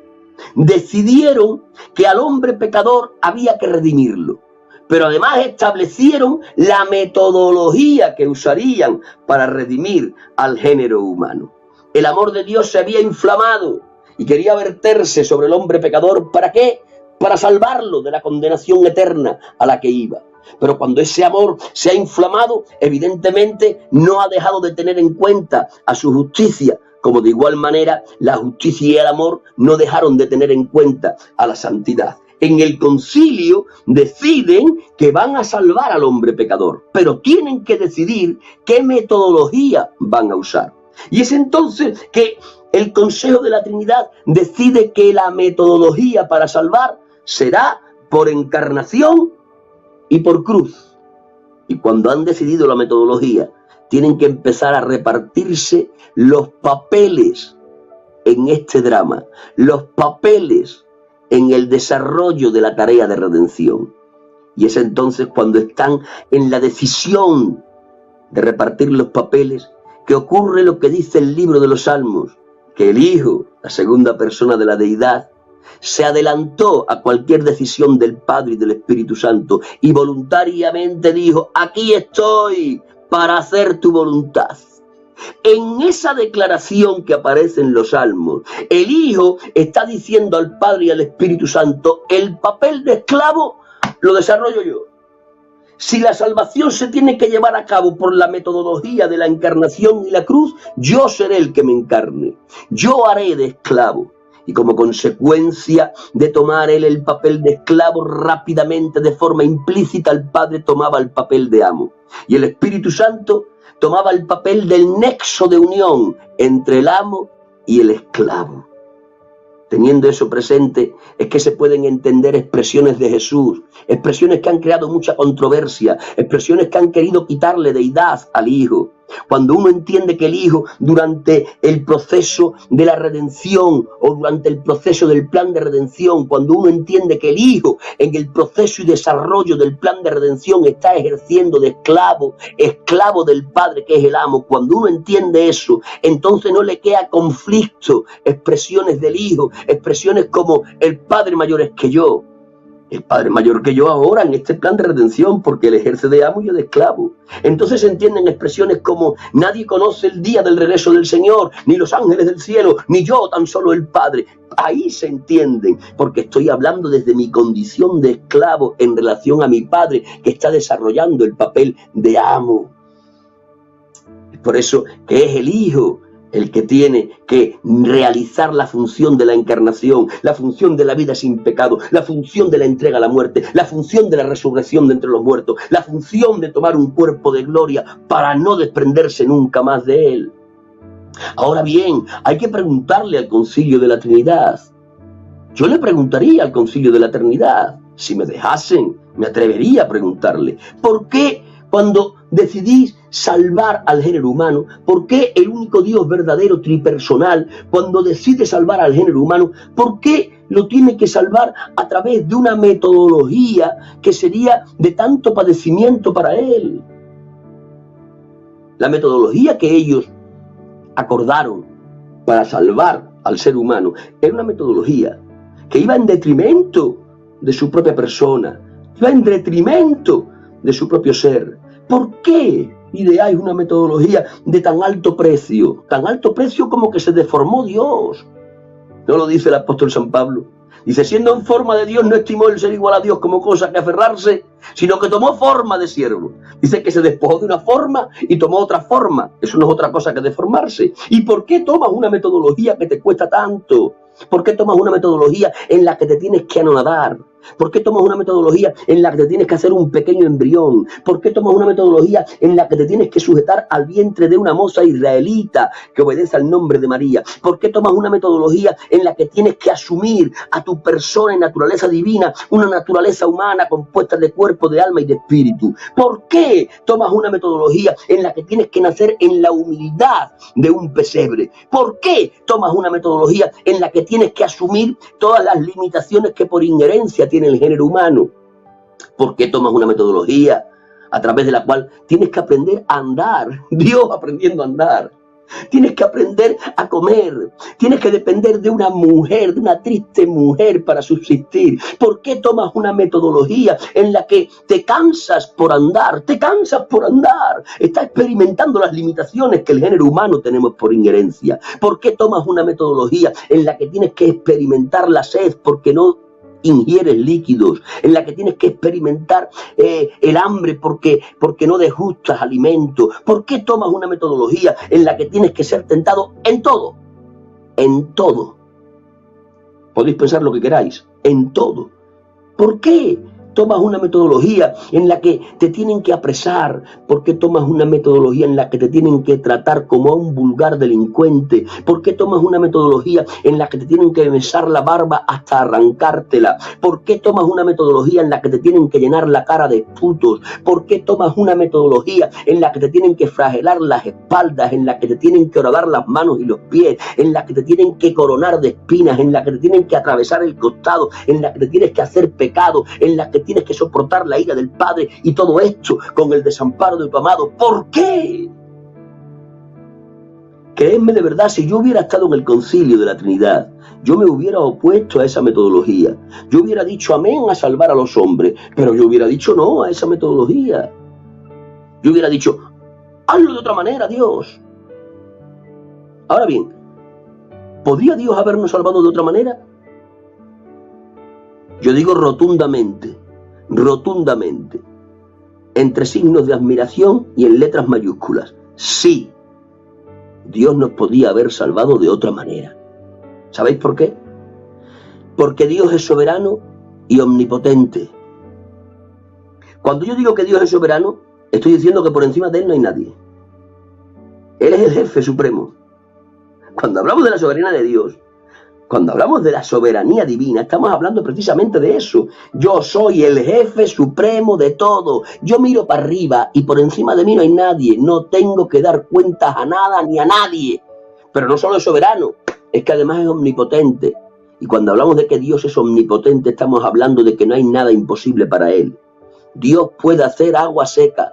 decidieron que al hombre pecador había que redimirlo, pero además establecieron la metodología que usarían para redimir al género humano. El amor de Dios se había inflamado y quería verterse sobre el hombre pecador. ¿Para qué? Para salvarlo de la condenación eterna a la que iba. Pero cuando ese amor se ha inflamado, evidentemente no ha dejado de tener en cuenta a su justicia, como de igual manera la justicia y el amor no dejaron de tener en cuenta a la santidad. En el concilio deciden que van a salvar al hombre pecador, pero tienen que decidir qué metodología van a usar. Y es entonces que el Consejo de la Trinidad decide que la metodología para salvar será por encarnación y por cruz. Y cuando han decidido la metodología, tienen que empezar a repartirse los papeles en este drama, los papeles en el desarrollo de la tarea de redención. Y es entonces cuando están en la decisión de repartir los papeles que ocurre lo que dice el libro de los Salmos, que el Hijo, la segunda persona de la deidad, se adelantó a cualquier decisión del Padre y del Espíritu Santo y voluntariamente dijo: aquí estoy para hacer tu voluntad. En esa declaración que aparece en los Salmos, el Hijo está diciendo al Padre y al Espíritu Santo: el papel de esclavo lo desarrollo yo. Si la salvación se tiene que llevar a cabo por la metodología de la encarnación y la cruz, yo seré el que me encarne. Yo haré de esclavo. Y como consecuencia de tomar él el papel de esclavo, rápidamente, de forma implícita, el Padre tomaba el papel de amo. Y el Espíritu Santo tomaba el papel del nexo de unión entre el amo y el esclavo. Teniendo eso presente, es que se pueden entender expresiones de Jesús, expresiones que han creado mucha controversia, expresiones que han querido quitarle deidad al Hijo. Cuando uno entiende que el Hijo, durante el proceso de la redención o durante el proceso del plan de redención, cuando uno entiende que el Hijo en el proceso y desarrollo del plan de redención está ejerciendo de esclavo del Padre que es el amo, cuando uno entiende eso, entonces no le queda conflicto expresiones del Hijo, expresiones como: el Padre mayor es que yo. El Padre mayor que yo ahora en este plan de redención, porque él ejerce de amo y yo de esclavo. Entonces se entienden expresiones como: nadie conoce el día del regreso del Señor, ni los ángeles del cielo, ni yo, tan solo el Padre. Ahí se entienden, porque estoy hablando desde mi condición de esclavo en relación a mi Padre, que está desarrollando el papel de amo. Es por eso que es el Hijo el que tiene que realizar la función de la encarnación, la función de la vida sin pecado, la función de la entrega a la muerte, la función de la resurrección de entre los muertos, la función de tomar un cuerpo de gloria para no desprenderse nunca más de él. Ahora bien, hay que preguntarle al Concilio de la Trinidad. Yo le preguntaría al Concilio de la Trinidad, si me dejasen, me atrevería a preguntarle: ¿por qué cuando decidís salvar al género humano, por qué el único Dios verdadero tripersonal, cuando decide salvar al género humano, por qué lo tiene que salvar a través de una metodología que sería de tanto padecimiento para él? La metodología que ellos acordaron para salvar al ser humano era una metodología que iba en detrimento de su propia persona, iba en detrimento de su propio ser. ¿Por qué? ideáis una metodología de tan alto precio como que se deformó Dios. ¿No lo dice el apóstol San Pablo? Dice, siendo en forma de Dios, no estimó el ser igual a Dios como cosa que aferrarse, sino que tomó forma de siervo. Dice que se despojó de una forma y tomó otra forma. Eso no es otra cosa que deformarse. ¿Y por qué tomas una metodología que te cuesta tanto? ¿Por qué tomas una metodología en la que te tienes que anonadar? ¿Por qué tomas una metodología en la que te tienes que hacer un pequeño embrión? ¿Por qué tomas una metodología en la que te tienes que sujetar al vientre de una moza israelita que obedece al nombre de María? ¿Por qué tomas una metodología en la que tienes que asumir a tu persona en naturaleza divina, una naturaleza humana compuesta de cuerpo, de alma y de espíritu? ¿Por qué tomas una metodología en la que tienes que nacer en la humildad de un pesebre? ¿Por qué tomas una metodología en la que tienes que asumir todas las limitaciones que por inherencia tiene el género humano? ¿Por qué tomas una metodología a través de la cual tienes que aprender a andar? Dios aprendiendo a andar. Tienes que aprender a comer. Tienes que depender de una mujer, de una triste mujer para subsistir. ¿Por qué tomas una metodología en la que te cansas por andar? Te cansas por andar. Estás experimentando las limitaciones que el género humano tenemos por inherencia. ¿Por qué tomas una metodología en la que tienes que experimentar la sed porque no ingieres líquidos, en la que tienes que experimentar el hambre porque no degustas alimento? ¿Por qué tomas una metodología en la que tienes que ser tentado en todo? En todo. Podéis pensar lo que queráis, en todo. ¿Por qué tomas una metodología en la que te tienen que apresar? ¿Por qué tomas una metodología en la que te tienen que tratar como a un vulgar delincuente? ¿Por qué tomas una metodología en la que te tienen que besar la barba hasta arrancártela? ¿Por qué tomas una metodología en la que te tienen que llenar la cara de putos? ¿Por qué tomas una metodología en la que te tienen que flagelar las espaldas, en la que te tienen que horadar las manos y los pies, en la que te tienen que coronar de espinas, en la que te tienen que atravesar el costado, en la que te tienes que hacer pecado, en la que tienes que soportar la ira del Padre, y todo esto con el desamparo de tu amado? ¿Por qué? Créeme de verdad, si yo hubiera estado en el concilio de la Trinidad, yo me hubiera opuesto a esa metodología. Yo hubiera dicho amén a salvar a los hombres, pero yo hubiera dicho no a esa metodología. Yo hubiera dicho, hazlo de otra manera, Dios. Ahora bien, ¿podría Dios habernos salvado de otra manera? Yo digo rotundamente, entre signos de admiración y en letras mayúsculas, sí, Dios nos podía haber salvado de otra manera. ¿Sabéis por qué? Porque Dios es soberano y omnipotente. Cuando yo digo que Dios es soberano, estoy diciendo que por encima de Él no hay nadie. Él es el jefe supremo. Cuando hablamos de la soberanía de Dios, cuando hablamos de la soberanía divina, estamos hablando precisamente de eso. Yo soy el jefe supremo de todo. Yo miro para arriba y por encima de mí no hay nadie. No tengo que dar cuentas a nada ni a nadie. Pero no solo es soberano, es que además es omnipotente. Y cuando hablamos de que Dios es omnipotente, estamos hablando de que no hay nada imposible para Él. Dios puede hacer agua seca.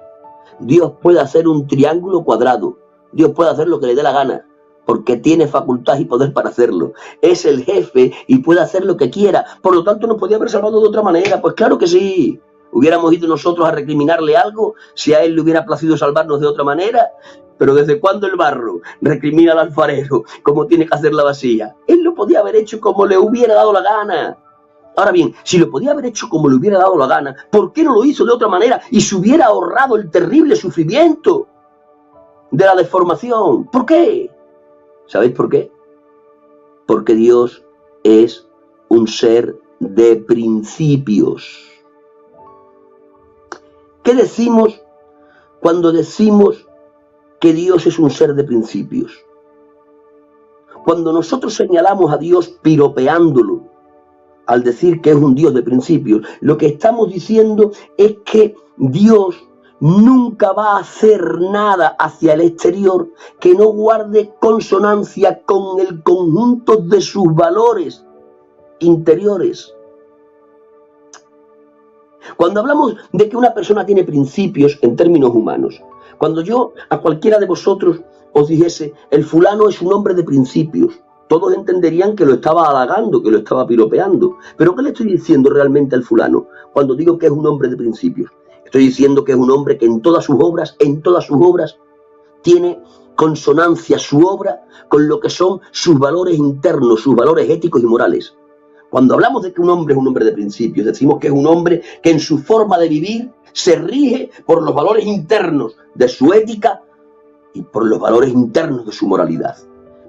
Dios puede hacer un triángulo cuadrado. Dios puede hacer lo que le dé la gana, porque tiene facultad y poder para hacerlo. Es el jefe y puede hacer lo que quiera. Por lo tanto, ¿nos podía haber salvado de otra manera? Pues claro que sí. ¿Hubiéramos ido nosotros a recriminarle algo si a él le hubiera placido salvarnos de otra manera? Pero ¿desde cuándo el barro recrimina al alfarero cómo tiene que hacer la vasija? Él lo podía haber hecho como le hubiera dado la gana. Ahora bien, si lo podía haber hecho como le hubiera dado la gana, ¿por qué no lo hizo de otra manera y se hubiera ahorrado el terrible sufrimiento de la deformación? ¿Por qué? ¿Sabéis por qué? Porque Dios es un ser de principios. ¿Qué decimos cuando decimos que Dios es un ser de principios? Cuando nosotros señalamos a Dios piropeándolo al decir que es un Dios de principios, lo que estamos diciendo es que Dios nunca va a hacer nada hacia el exterior que no guarde consonancia con el conjunto de sus valores interiores. Cuando hablamos de que una persona tiene principios en términos humanos, cuando yo a cualquiera de vosotros os dijese, el fulano es un hombre de principios, todos entenderían que lo estaba halagando, que lo estaba piropeando. Pero ¿qué le estoy diciendo realmente al fulano cuando digo que es un hombre de principios? Estoy diciendo que es un hombre que en todas sus obras, tiene consonancia su obra con lo que son sus valores internos, sus valores éticos y morales. Cuando hablamos de que un hombre es un hombre de principios, decimos que es un hombre que en su forma de vivir se rige por los valores internos de su ética y por los valores internos de su moralidad.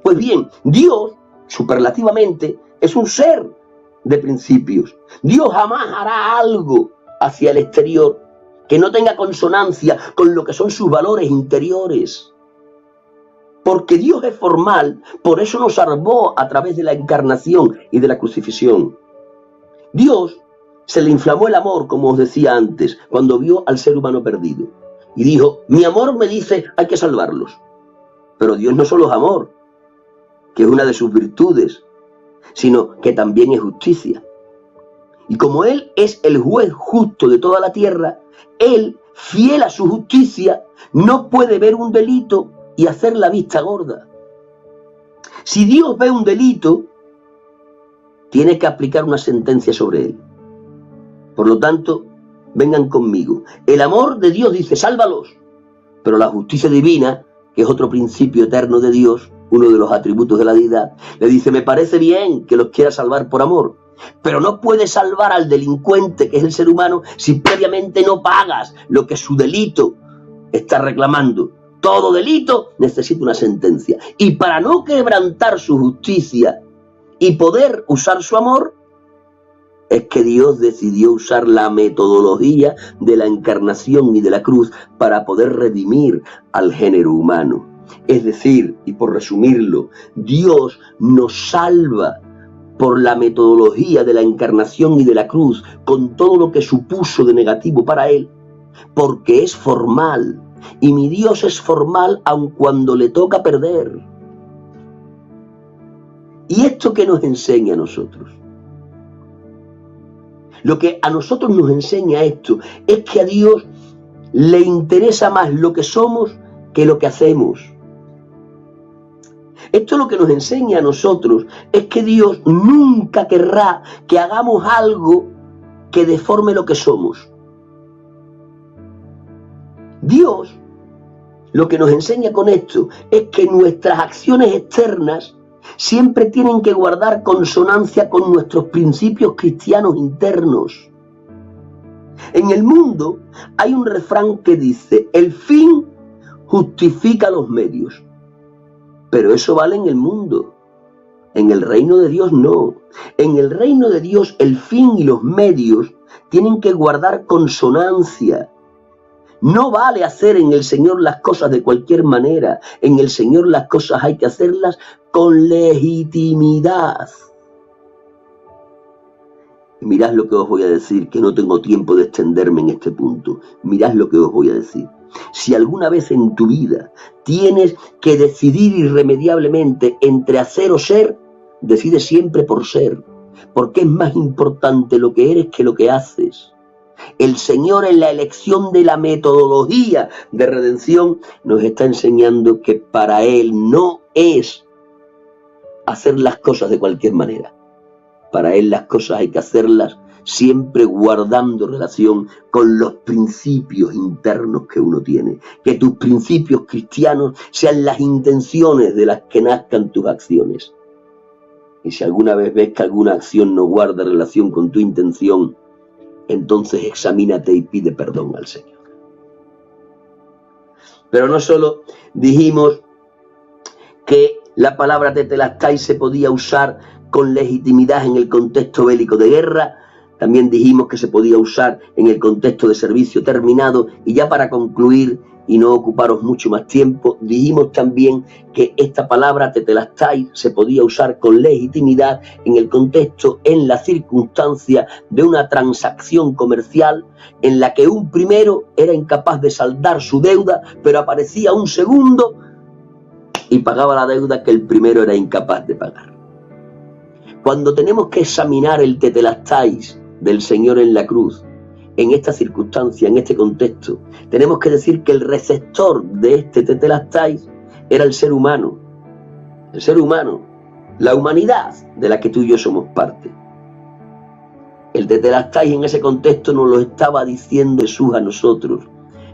Pues bien, Dios, superlativamente, es un ser de principios. Dios jamás hará algo hacia el exterior que no tenga consonancia con lo que son sus valores interiores. Porque Dios es formal, por eso nos salvó a través de la encarnación y de la crucifixión. Dios se le inflamó el amor, como os decía antes, cuando vio al ser humano perdido. Y dijo, mi amor me dice, hay que salvarlos. Pero Dios no solo es amor, que es una de sus virtudes, sino que también es justicia. Y como Él es el juez justo de toda la tierra, Él, fiel a su justicia, no puede ver un delito y hacer la vista gorda. Si Dios ve un delito, tiene que aplicar una sentencia sobre él. Por lo tanto, vengan conmigo. El amor de Dios dice, sálvalos. Pero la justicia divina, que es otro principio eterno de Dios, uno de los atributos de la deidad, le dice, me parece bien que los quiera salvar por amor, pero no puedes salvar al delincuente, que es el ser humano, si previamente no pagas lo que su delito está reclamando. Todo delito necesita una sentencia. Y para no quebrantar su justicia y poder usar su amor, es que Dios decidió usar la metodología de la encarnación y de la cruz para poder redimir al género humano. Es decir, y por resumirlo, Dios nos salva por la metodología de la encarnación y de la cruz, con todo lo que supuso de negativo para Él, porque es formal. Y mi Dios es formal aun cuando le toca perder. ¿Y esto qué nos enseña a nosotros? Lo que a nosotros nos enseña esto es que a Dios le interesa más lo que somos que lo que hacemos. Esto lo que nos enseña a nosotros es que Dios nunca querrá que hagamos algo que deforme lo que somos. Dios lo que nos enseña con esto es que nuestras acciones externas siempre tienen que guardar consonancia con nuestros principios cristianos internos. En el mundo hay un refrán que dice, el fin justifica los medios. Pero eso vale en el mundo. En el reino de Dios no. En el reino de Dios el fin y los medios tienen que guardar consonancia. No vale hacer en el Señor las cosas de cualquier manera. En el Señor las cosas hay que hacerlas con legitimidad. Y mirad lo que os voy a decir, que no tengo tiempo de extenderme en este punto. Mirad lo que os voy a decir. Si alguna vez en tu vida tienes que decidir irremediablemente entre hacer o ser, decide siempre por ser, porque es más importante lo que eres que lo que haces. El Señor, en la elección de la metodología de redención, nos está enseñando que para Él no es hacer las cosas de cualquier manera. Para Él las cosas hay que hacerlas siempre guardando relación con los principios internos que uno tiene. Que tus principios cristianos sean las intenciones de las que nazcan tus acciones. Y si alguna vez ves que alguna acción no guarda relación con tu intención, entonces examínate y pide perdón al Señor. Pero no solo dijimos que la palabra tetelestai se podía usar con legitimidad en el contexto bélico de guerra, también dijimos que se podía usar en el contexto de servicio terminado, y ya para concluir y no ocuparos mucho más tiempo, dijimos también que esta palabra tetelestai se podía usar con legitimidad en el contexto, en la circunstancia de una transacción comercial en la que un primero era incapaz de saldar su deuda, pero aparecía un segundo y pagaba la deuda que el primero era incapaz de pagar. Cuando tenemos que examinar el tetelestai del Señor en la cruz, en esta circunstancia, en este contexto, tenemos que decir que el receptor de este tetelestai era el ser humano. El ser humano. la humanidad de la que tú y yo somos parte. El tetelestai en ese contexto nos lo estaba diciendo Jesús a nosotros.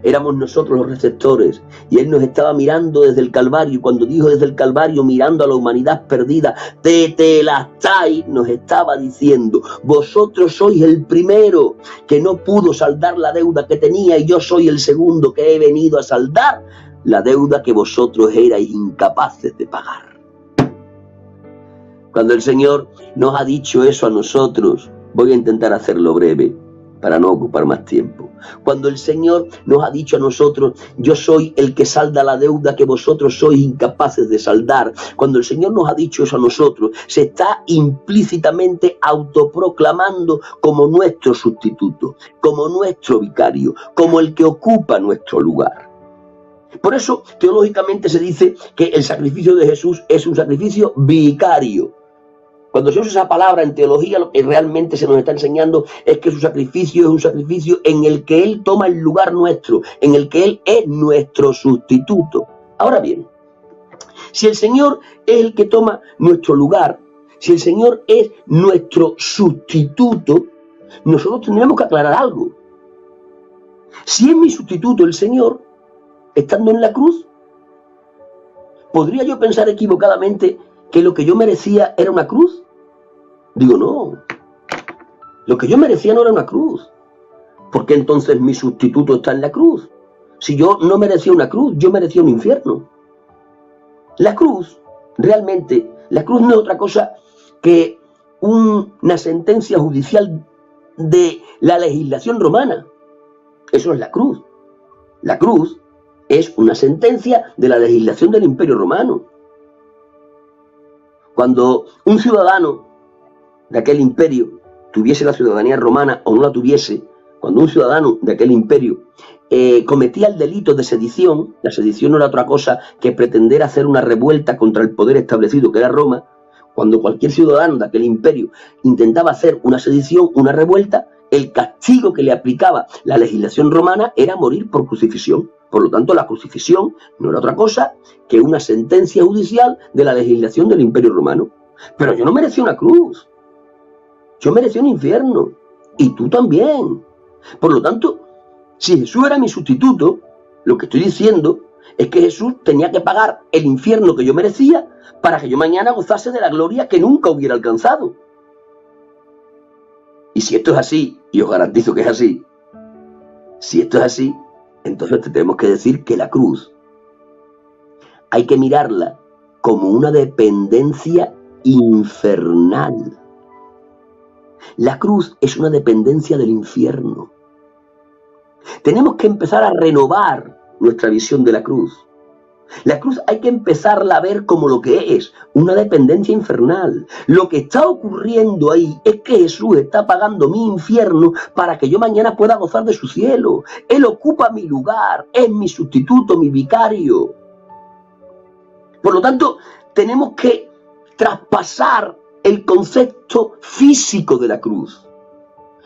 Éramos nosotros los receptores y Él nos estaba mirando desde el Calvario, y cuando dijo desde el Calvario, mirando a la humanidad perdida, tetelestai, nos estaba diciendo: vosotros sois el primero que no pudo saldar la deuda que tenía, y yo soy el segundo que he venido a saldar la deuda que vosotros erais incapaces de pagar. Cuando el Señor nos ha dicho eso a nosotros, voy a intentar hacerlo breve para no ocupar más tiempo. Cuando el Señor nos ha dicho a nosotros: yo soy el que salda la deuda que vosotros sois incapaces de saldar, cuando el Señor nos ha dicho eso a nosotros, se está implícitamente autoproclamando como nuestro sustituto, como nuestro vicario, como el que ocupa nuestro lugar. Por eso, teológicamente se dice que el sacrificio de Jesús es un sacrificio vicario. Cuando se usa esa palabra en teología, lo que realmente se nos está enseñando es que su sacrificio es un sacrificio en el que Él toma el lugar nuestro, en el que Él es nuestro sustituto. Ahora bien, si el Señor es el que toma nuestro lugar, si el Señor es nuestro sustituto, nosotros tendremos que aclarar algo. Si es mi sustituto el Señor, estando en la cruz, ¿podría yo pensar equivocadamente que lo que yo merecía era una cruz? Digo, no. Lo que yo merecía no era una cruz. ¿Por qué entonces mi sustituto está en la cruz? Si yo no merecía una cruz, yo merecía un infierno. La cruz, realmente, la cruz no es otra cosa que una sentencia judicial de la legislación romana. Eso es la cruz. La cruz es una sentencia de la legislación del Imperio Romano. Cuando un ciudadano de aquel imperio tuviese la ciudadanía romana o no la tuviese, cuando un ciudadano de aquel imperio cometía el delito de sedición, la sedición no era otra cosa que pretender hacer una revuelta contra el poder establecido que era Roma. Cuando cualquier ciudadano de aquel imperio intentaba hacer una sedición, una revuelta, el castigo que le aplicaba la legislación romana era morir por crucifixión. Por lo tanto, la crucifixión no era otra cosa que una sentencia judicial de la legislación del Imperio Romano. Pero yo no merecía una cruz. Yo merecía un infierno. Y tú también. Por lo tanto, si Jesús era mi sustituto, lo que estoy diciendo es que Jesús tenía que pagar el infierno que yo merecía para que yo mañana gozase de la gloria que nunca hubiera alcanzado. Y si esto es así, y os garantizo que es así, si esto es así, entonces tenemos que decir que la cruz hay que mirarla como una dependencia infernal. La cruz es una dependencia del infierno. Tenemos que empezar a renovar nuestra visión de la cruz. La cruz hay que empezarla a ver como lo que es, una dependencia infernal. Lo que está ocurriendo ahí es que Jesús está pagando mi infierno para que yo mañana pueda gozar de su cielo. Él ocupa mi lugar, es mi sustituto, mi vicario. Por lo tanto, tenemos que traspasar el concepto físico de la cruz.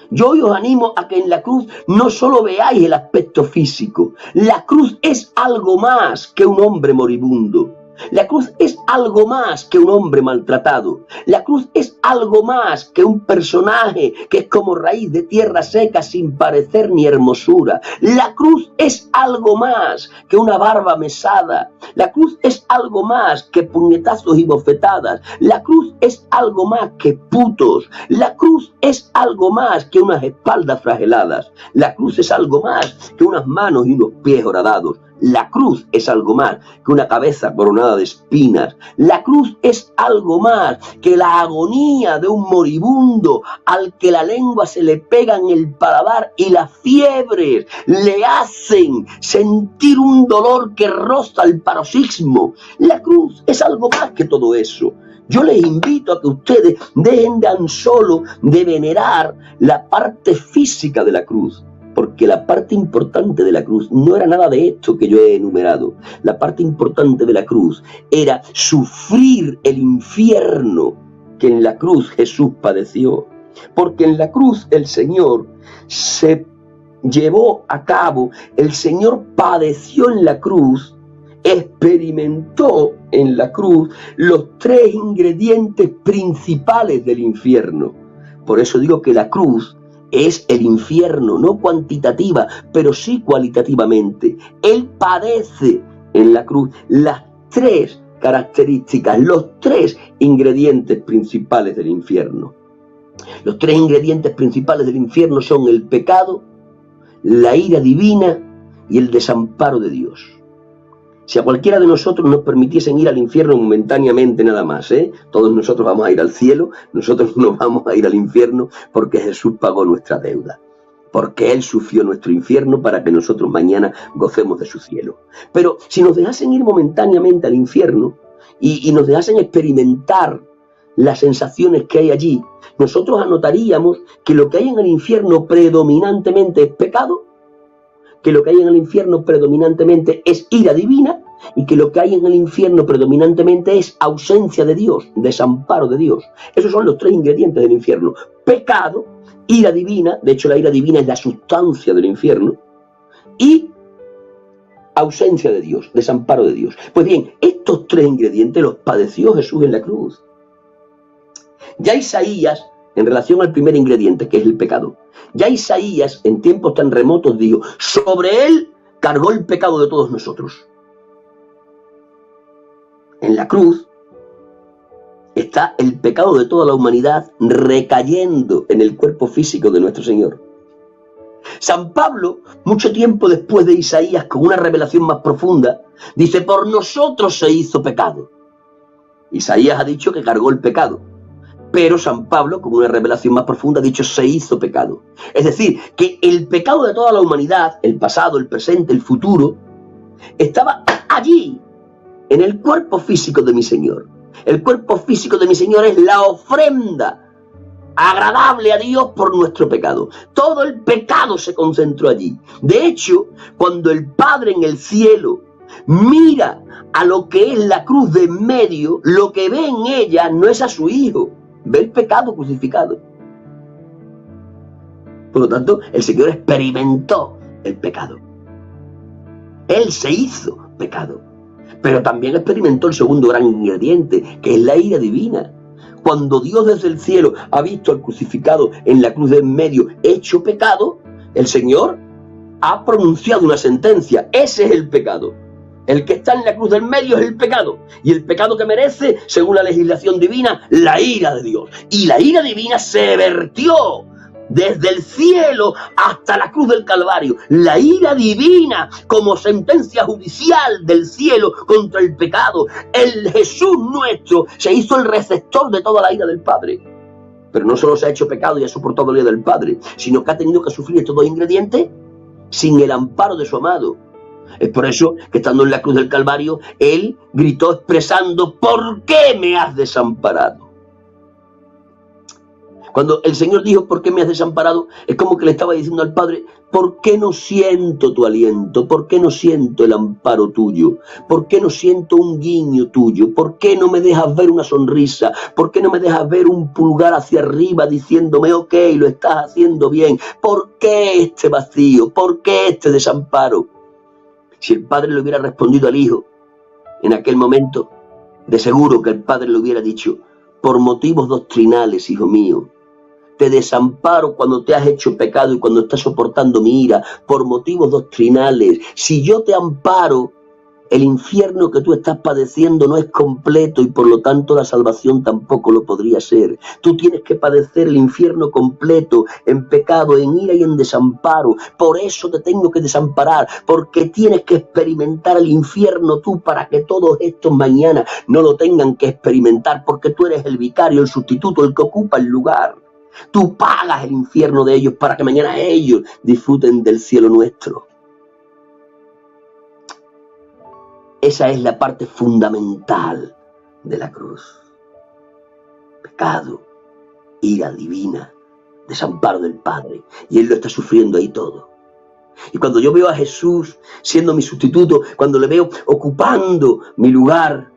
Yo hoy os animo a que en la cruz no solo veáis el aspecto físico. La cruz es algo más que un hombre moribundo. La cruz es algo más que un hombre maltratado. La cruz es algo más que un personaje que es como raíz de tierra seca sin parecer ni hermosura. La cruz es algo más que una barba mesada. La cruz es algo más que puñetazos y bofetadas. La cruz es algo más que putos. La cruz es algo más que unas espaldas flageladas. La cruz es algo más que unas manos y unos pies horadados. La cruz es algo más que una cabeza coronada de espinas. La cruz es algo más que la agonía de un moribundo al que la lengua se le pega en el paladar y las fiebres le hacen sentir un dolor que roza el paroxismo. La cruz es algo más que todo eso. Yo les invito a que ustedes dejen tan solo de venerar la parte física de la cruz. Porque la parte importante de la cruz no era nada de esto que yo he enumerado. La parte importante de la cruz era sufrir el infierno que en la cruz Jesús padeció. Porque en la cruz el Señor se llevó a cabo, el Señor padeció en la cruz, experimentó en la cruz los tres ingredientes principales del infierno. Por eso digo que la cruz es el infierno, no cuantitativa, pero sí cualitativamente. Él padece en la cruz las tres características, los tres ingredientes principales del infierno. Los tres ingredientes principales del infierno son el pecado, la ira divina y el desamparo de Dios. Si a cualquiera de nosotros nos permitiesen ir al infierno momentáneamente nada más, todos nosotros vamos a ir al cielo, nosotros no vamos a ir al infierno porque Jesús pagó nuestra deuda, porque Él sufrió nuestro infierno para que nosotros mañana gocemos de su cielo. Pero si nos dejasen ir momentáneamente al infierno y nos dejasen experimentar las sensaciones que hay allí, nosotros anotaríamos que lo que hay en el infierno predominantemente es pecado, que lo que hay en el infierno predominantemente es ira divina y que lo que hay en el infierno predominantemente es ausencia de Dios, desamparo de Dios. Esos son los tres ingredientes del infierno: pecado, ira divina, de hecho la ira divina es la sustancia del infierno, y ausencia de Dios, desamparo de Dios. Pues bien, estos tres ingredientes los padeció Jesús en la cruz. Ya Isaías, en relación al primer ingrediente, que es el pecado, ya Isaías, en tiempos tan remotos, dijo: sobre él cargó el pecado de todos nosotros. En la cruz está el pecado de toda la humanidad recayendo en el cuerpo físico de nuestro Señor. San Pablo, mucho tiempo después de Isaías, con una revelación más profunda, dice: por nosotros se hizo pecado. Isaías ha dicho que cargó el pecado, pero San Pablo, con una revelación más profunda, ha dicho: se hizo pecado. Es decir, que el pecado de toda la humanidad, el pasado, el presente, el futuro, estaba allí, en el cuerpo físico de mi Señor. El cuerpo físico de mi Señor es la ofrenda agradable a Dios por nuestro pecado. Todo el pecado se concentró allí. De hecho, cuando el Padre en el cielo mira a lo que es la cruz de en medio, lo que ve en ella no es a su Hijo, ve el pecado crucificado. Por lo tanto, el Señor experimentó el pecado. Él se hizo pecado. Pero también experimentó el segundo gran ingrediente, que es la ira divina. Cuando Dios desde el cielo ha visto al crucificado en la cruz de en medio hecho pecado, el Señor ha pronunciado una sentencia. Ese es el pecado. El que está en la cruz del medio es el pecado. Y el pecado que merece, según la legislación divina, la ira de Dios. Y la ira divina se vertió desde el cielo hasta la cruz del Calvario. La ira divina como sentencia judicial del cielo contra el pecado. El Jesús nuestro se hizo el receptor de toda la ira del Padre. Pero no solo se ha hecho pecado y ha soportado la ira del Padre, sino que ha tenido que sufrir estos dos ingredientes sin el amparo de su amado. Es por eso que, estando en la cruz del Calvario, Él gritó expresando: ¿por qué me has desamparado? Cuando el Señor dijo: ¿por qué me has desamparado?, es como que le estaba diciendo al Padre: ¿por qué no siento tu aliento? ¿Por qué no siento el amparo tuyo? ¿Por qué no siento un guiño tuyo? ¿Por qué no me dejas ver una sonrisa? ¿Por qué no me dejas ver un pulgar hacia arriba diciéndome: ok, lo estás haciendo bien? ¿Por qué este vacío? ¿Por qué este desamparo? Si el Padre le hubiera respondido al Hijo en aquel momento, de seguro que el Padre le hubiera dicho: por motivos doctrinales, hijo mío, te desamparo cuando te has hecho pecado y cuando estás soportando mi ira, por motivos doctrinales. Si yo te amparo, el infierno que tú estás padeciendo no es completo y por lo tanto la salvación tampoco lo podría ser. Tú tienes que padecer el infierno completo, en pecado, en ira y en desamparo. Por eso te tengo que desamparar, porque tienes que experimentar el infierno tú para que todos estos mañana no lo tengan que experimentar, porque tú eres el vicario, el sustituto, el que ocupa el lugar. Tú pagas el infierno de ellos para que mañana ellos disfruten del cielo nuestro. Esa es la parte fundamental de la cruz. Pecado, ira divina, desamparo del Padre. Y Él lo está sufriendo ahí todo. Y cuando yo veo a Jesús siendo mi sustituto, cuando le veo ocupando mi lugar,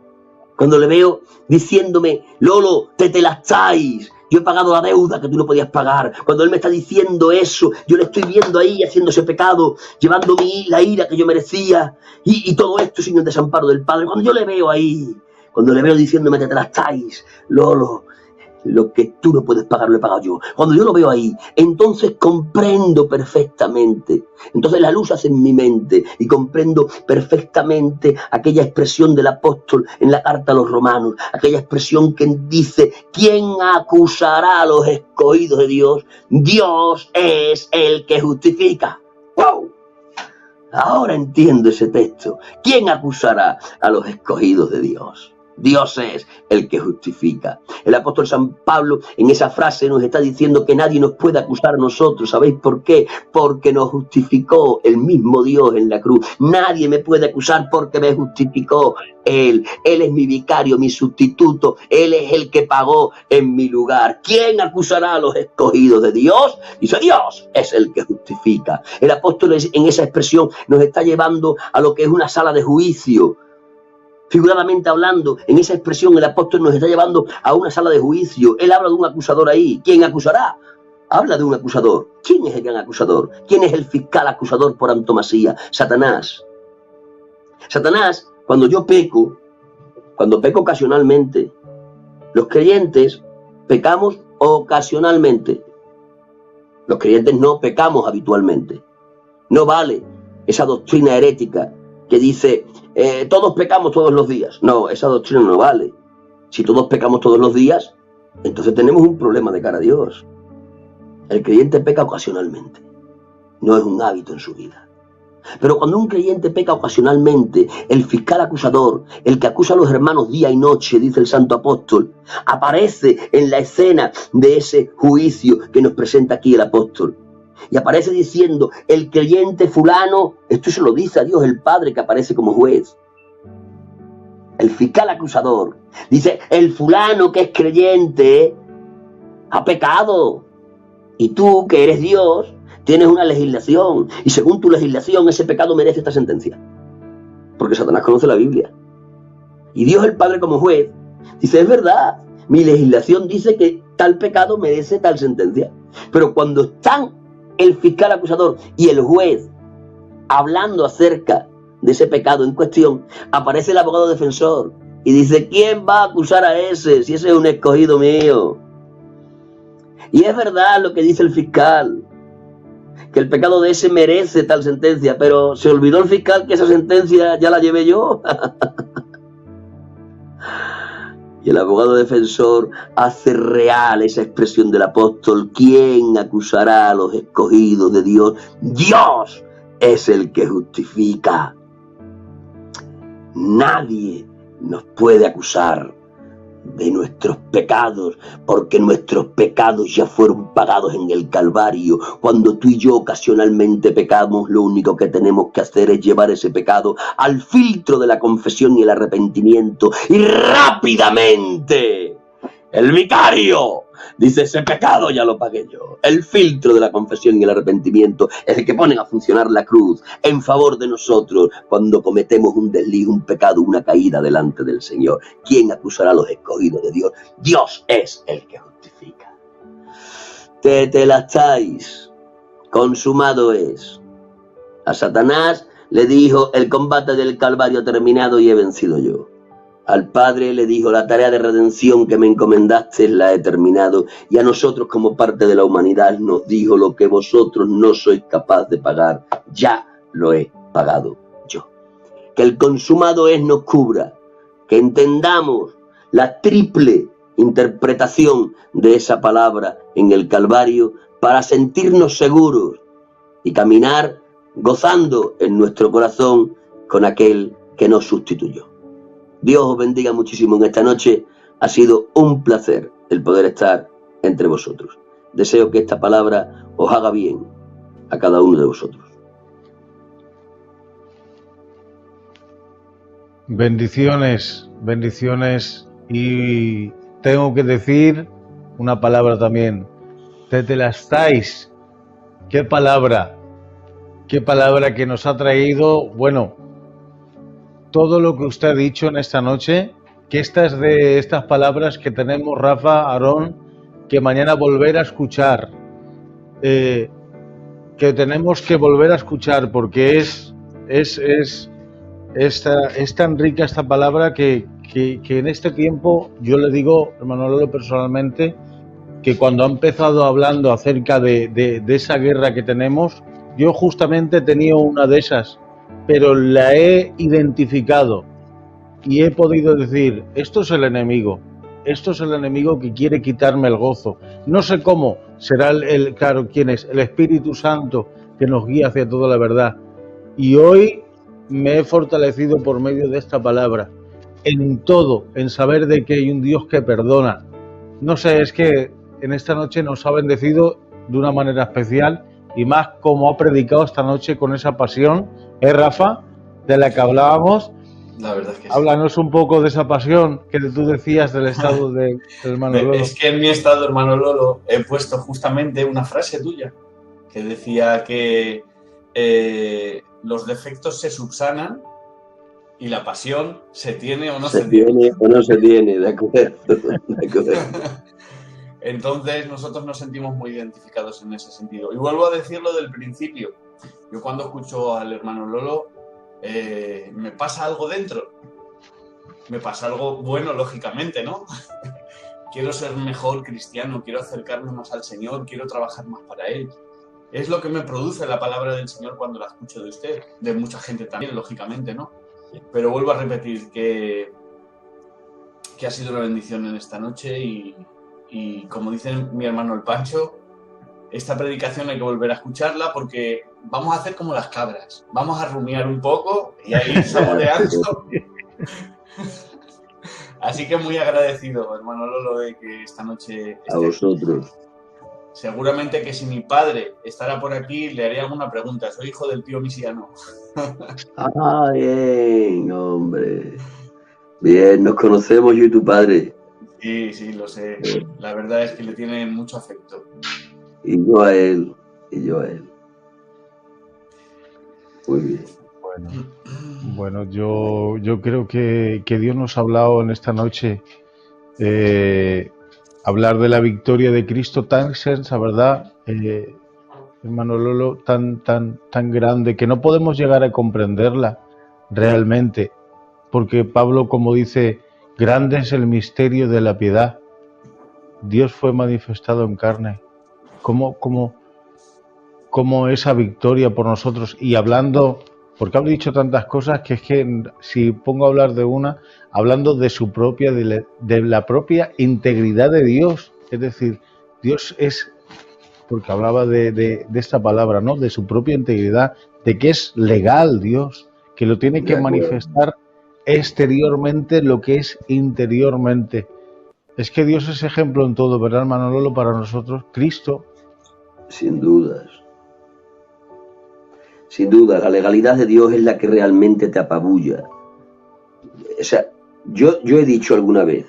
cuando le veo diciéndome: Lolo, tetelestai, Yo he pagado la deuda que tú no podías pagar. Cuando Él me está diciendo eso, yo le estoy viendo ahí haciendo ese pecado, llevando la ira que yo merecía, y todo esto sin el desamparo del Padre. Cuando yo le veo ahí, cuando le veo diciéndome que te las estáis, Lolo, lo que tú no puedes pagar lo he pagado yo. Cuando yo lo veo ahí, entonces comprendo perfectamente. Entonces la luz hace en mi mente y comprendo perfectamente aquella expresión del apóstol en la carta a los romanos, aquella expresión que dice: ¿quién acusará a los escogidos de Dios? Dios es el que justifica. ¡Wow! Ahora entiendo ese texto. ¿Quién acusará a los escogidos de Dios? Dios es el que justifica. El apóstol San Pablo en esa frase nos está diciendo que nadie nos puede acusar a nosotros. ¿Sabéis por qué? Porque nos justificó el mismo Dios en la cruz. Nadie me puede acusar porque me justificó Él. Él es mi vicario, mi sustituto. Él es el que pagó en mi lugar. ¿Quién acusará a los escogidos de Dios? Dice: Dios es el que justifica. El apóstol en esa expresión nos está llevando a lo que es una sala de juicio. Figuradamente hablando, en esa expresión el apóstol nos está llevando a una sala de juicio. Él habla de un acusador ahí. ¿Quién acusará? Habla de un acusador. ¿Quién es el gran acusador? ¿Quién es el fiscal acusador por antonomasia? Satanás. Satanás, cuando peco ocasionalmente, los creyentes pecamos ocasionalmente. Los creyentes no pecamos habitualmente. No vale esa doctrina herética que dice: todos pecamos todos los días. No, esa doctrina no vale. Si todos pecamos todos los días, entonces tenemos un problema de cara a Dios. El creyente peca ocasionalmente. No es un hábito en su vida. Pero cuando un creyente peca ocasionalmente, el fiscal acusador, el que acusa a los hermanos día y noche, dice el santo apóstol, aparece en la escena de ese juicio que nos presenta aquí el apóstol. Y aparece diciendo: el creyente fulano, esto se lo dice a Dios el Padre, que aparece como juez. El fiscal acusador dice: el fulano que es creyente ha pecado. Y tú, que eres Dios, tienes una legislación. Y según tu legislación, ese pecado merece esta sentencia. Porque Satanás conoce la Biblia. Y Dios el Padre como juez dice: es verdad, mi legislación dice que tal pecado merece tal sentencia. Pero cuando están el fiscal acusador y el juez hablando acerca de ese pecado en cuestión, aparece el abogado defensor y dice: ¿quién va a acusar a ese si ese es un escogido mío? Y es verdad lo que dice el fiscal, que el pecado de ese merece tal sentencia, pero se olvidó el fiscal que esa sentencia ya la llevé yo. Y el abogado defensor hace real esa expresión del apóstol: ¿quién acusará a los escogidos de Dios? Dios es el que justifica. Nadie nos puede acusar de nuestros pecados, porque nuestros pecados ya fueron pagados en el Calvario. Cuando tú y yo ocasionalmente pecamos, lo único que tenemos que hacer es llevar ese pecado al filtro de la confesión y el arrepentimiento, y rápidamente el vicario dice: ese pecado ya lo pagué yo. El filtro de la confesión y el arrepentimiento es el que pone a funcionar la cruz en favor de nosotros cuando cometemos un desliz, un pecado, una caída delante del Señor. ¿Quién acusará a los escogidos de Dios? Dios es el que justifica. Tetelestai, consumado es. A Satanás le dijo: el combate del Calvario ha terminado y he vencido yo. Al Padre le dijo: la tarea de redención que me encomendaste la he terminado. Y a nosotros, como parte de la humanidad, nos dijo: lo que vosotros no sois capaz de pagar, ya lo he pagado yo. Que el consumado es nos cubra, que entendamos la triple interpretación de esa palabra en el Calvario para sentirnos seguros y caminar gozando en nuestro corazón con aquel que nos sustituyó. Dios os bendiga muchísimo en esta noche. Ha sido un placer el poder estar entre vosotros. Deseo que esta palabra os haga bien a cada uno de vosotros. Bendiciones, bendiciones. Y tengo que decir una palabra también: Tetelestai. Qué palabra que nos ha traído, bueno, todo lo que usted ha dicho en esta noche, que estas palabras que tenemos, Rafa, Aarón, que mañana volver a escuchar, que tenemos que volver a escuchar, porque es tan rica esta palabra que en este tiempo, yo le digo, hermano Lolo, personalmente, que cuando ha empezado hablando acerca de esa guerra que tenemos, yo justamente he tenido una de esas, pero la he identificado y he podido decir, esto es el enemigo que quiere quitarme el gozo. No sé cómo, será claro, ¿quién es? El Espíritu Santo que nos guía hacia toda la verdad. Y hoy me he fortalecido por medio de esta palabra, en todo, en saber de que hay un Dios que perdona. No sé, es que en esta noche nos ha bendecido de una manera especial, y más como ha predicado esta noche con esa pasión, Rafa, de la que hablábamos. La verdad es que sí. Háblanos un poco de esa pasión que tú decías del estado del hermano Lolo. Es que en mi estado, hermano Lolo, he puesto justamente una frase tuya que decía que los defectos se subsanan y la pasión se tiene o no se tiene. Se tiene o no se tiene, de acuerdo. De acuerdo. Entonces nosotros nos sentimos muy identificados en ese sentido. Y vuelvo a decirlo del principio. Yo cuando escucho al hermano Lolo, me pasa algo dentro. Me pasa algo bueno, lógicamente, ¿no? Quiero ser mejor cristiano, quiero acercarme más al Señor, quiero trabajar más para Él. Es lo que me produce la palabra del Señor cuando la escucho de usted, de mucha gente también, lógicamente, ¿no? Pero vuelvo a repetir que ha sido una bendición en esta noche y como dice mi hermano el Pancho, esta predicación hay que volver a escucharla porque vamos a hacer como las cabras, vamos a rumiar un poco y a ir saboreando. Así que muy agradecido, hermano Lolo, de que esta noche esté a vosotros. Seguramente que si mi padre estará por aquí, le haría alguna pregunta. Soy hijo del tío Misiano. Ah, bien, hombre. Bien, nos conocemos yo y tu padre. Sí, lo sé. La verdad es que le tienen mucho afecto. Y yo a él. Muy bien. Bueno, yo creo que Dios nos ha hablado en esta noche. Hablar de la victoria de Cristo tan extensa, ¿verdad? Hermano Lolo, tan grande, que no podemos llegar a comprenderla realmente, porque Pablo, como dice, grande es el misterio de la piedad. Dios fue manifestado en carne. ¿Cómo esa victoria por nosotros? Y hablando, porque ha dicho tantas cosas que es que si pongo a hablar de una, hablando de su propia, de la propia integridad de Dios, es decir, Dios es, porque hablaba de esta palabra, ¿no? De su propia integridad, de que es legal Dios, que lo tiene que manifestar exteriormente lo que es interiormente. Es que Dios es ejemplo en todo, ¿verdad, hermano Lolo? Para nosotros, Cristo. Sin dudas. Sin duda, la legalidad de Dios es la que realmente te apabulla. O sea, yo he dicho alguna vez,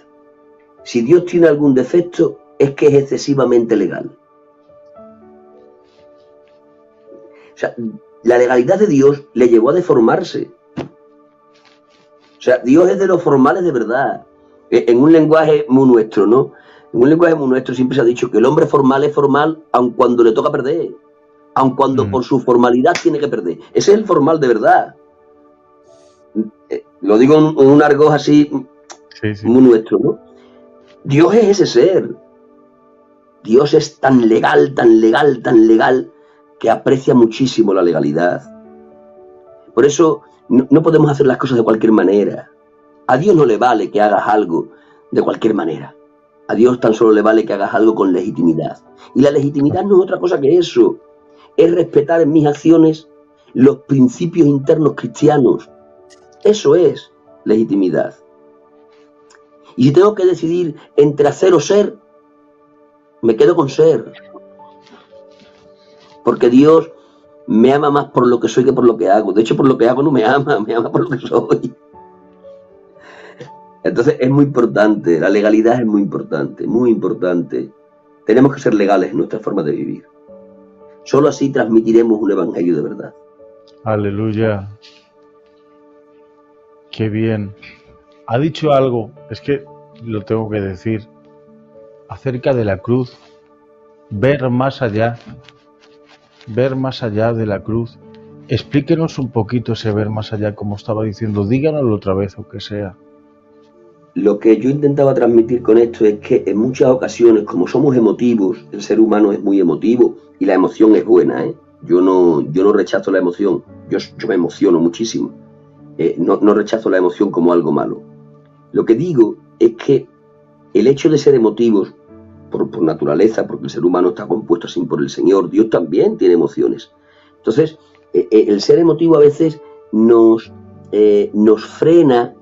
si Dios tiene algún defecto, es que es excesivamente legal. O sea, la legalidad de Dios le llevó a deformarse. O sea, Dios es de los formales de verdad. En un lenguaje muy nuestro, ¿no? En un lenguaje muy nuestro siempre se ha dicho que el hombre formal es formal aun cuando le toca perder. Aun cuando por su formalidad tiene que perder. Ese es el formal de verdad. Lo digo en un argot así muy nuestro, ¿no? Dios es ese ser. Dios es tan legal, que aprecia muchísimo la legalidad. Por eso no podemos hacer las cosas de cualquier manera. A Dios no le vale que hagas algo de cualquier manera. A Dios tan solo le vale que hagas algo con legitimidad. Y la legitimidad no es otra cosa que eso. Es respetar en mis acciones los principios internos cristianos. Eso es legitimidad. Y si tengo que decidir entre hacer o ser, me quedo con ser. Porque Dios me ama más por lo que soy que por lo que hago. De hecho, por lo que hago no me ama por lo que soy. Entonces es muy importante, la legalidad es muy importante, muy importante. Tenemos que ser legales en nuestra forma de vivir. Solo así transmitiremos un evangelio de verdad. Aleluya. Qué bien. Ha dicho algo, es que lo tengo que decir. acerca de la cruz, ver más allá de la cruz. Explíquenos un poquito ese ver más allá, como estaba diciendo, díganoslo otra vez, aunque sea. Lo que yo intentaba transmitir con esto es que en muchas ocasiones, como somos emotivos, el ser humano es muy emotivo y la emoción es buena, ¿eh? Yo no rechazo la emoción, yo me emociono muchísimo, no rechazo la emoción como algo malo. Lo que digo es que el hecho de ser emotivos, por naturaleza, porque el ser humano está compuesto así por el Señor, Dios también tiene emociones. Entonces, el ser emotivo a veces nos frena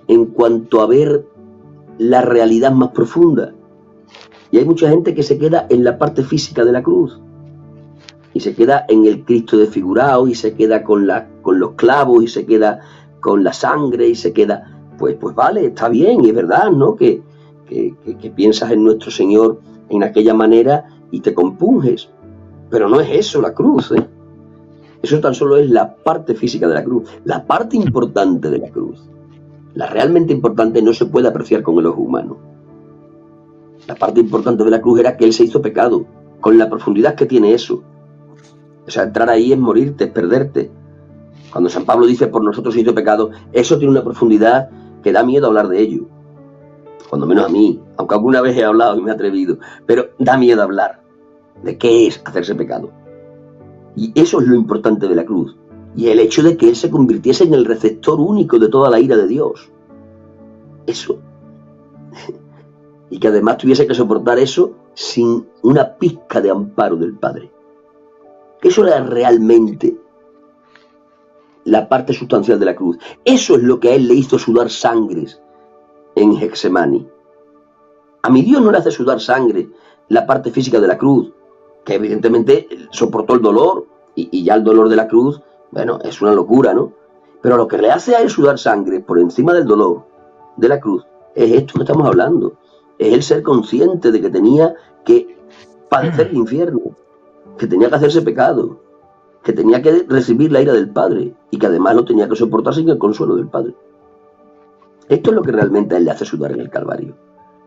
en cuanto a ver la realidad más profunda. Y hay mucha gente que se queda en la parte física de la cruz. Y se queda en el Cristo desfigurado, y se queda con los clavos, y se queda con la sangre, y se queda... Pues vale, está bien, y es verdad, ¿no? Que piensas en nuestro Señor en aquella manera y te compunges. Pero no es eso la cruz, ¿eh? Eso tan solo es la parte física de la cruz. La parte importante de la cruz, la realmente importante, no se puede apreciar con el ojo humano. La parte importante de la cruz era que Él se hizo pecado, con la profundidad que tiene eso. O sea, entrar ahí es morirte, es perderte. Cuando San Pablo dice por nosotros se hizo pecado, eso tiene una profundidad que da miedo hablar de ello. Cuando menos a mí, aunque alguna vez he hablado y me he atrevido, pero da miedo hablar de qué es hacerse pecado. Y eso es lo importante de la cruz. Y el hecho de que Él se convirtiese en el receptor único de toda la ira de Dios. Eso. Y que además tuviese que soportar eso sin una pizca de amparo del Padre. Eso era realmente la parte sustancial de la cruz. Eso es lo que a Él le hizo sudar sangres en Getsemaní. A mi Dios no le hace sudar sangre la parte física de la cruz, que evidentemente soportó el dolor, y ya el dolor de la cruz, bueno, es una locura, ¿no? Pero lo que le hace a Él sudar sangre por encima del dolor de la cruz es esto que estamos hablando. Es el ser consciente de que tenía que padecer el infierno, que tenía que hacerse pecado, que tenía que recibir la ira del Padre y que además lo tenía que soportar sin el consuelo del Padre. Esto es lo que realmente a Él le hace sudar en el Calvario.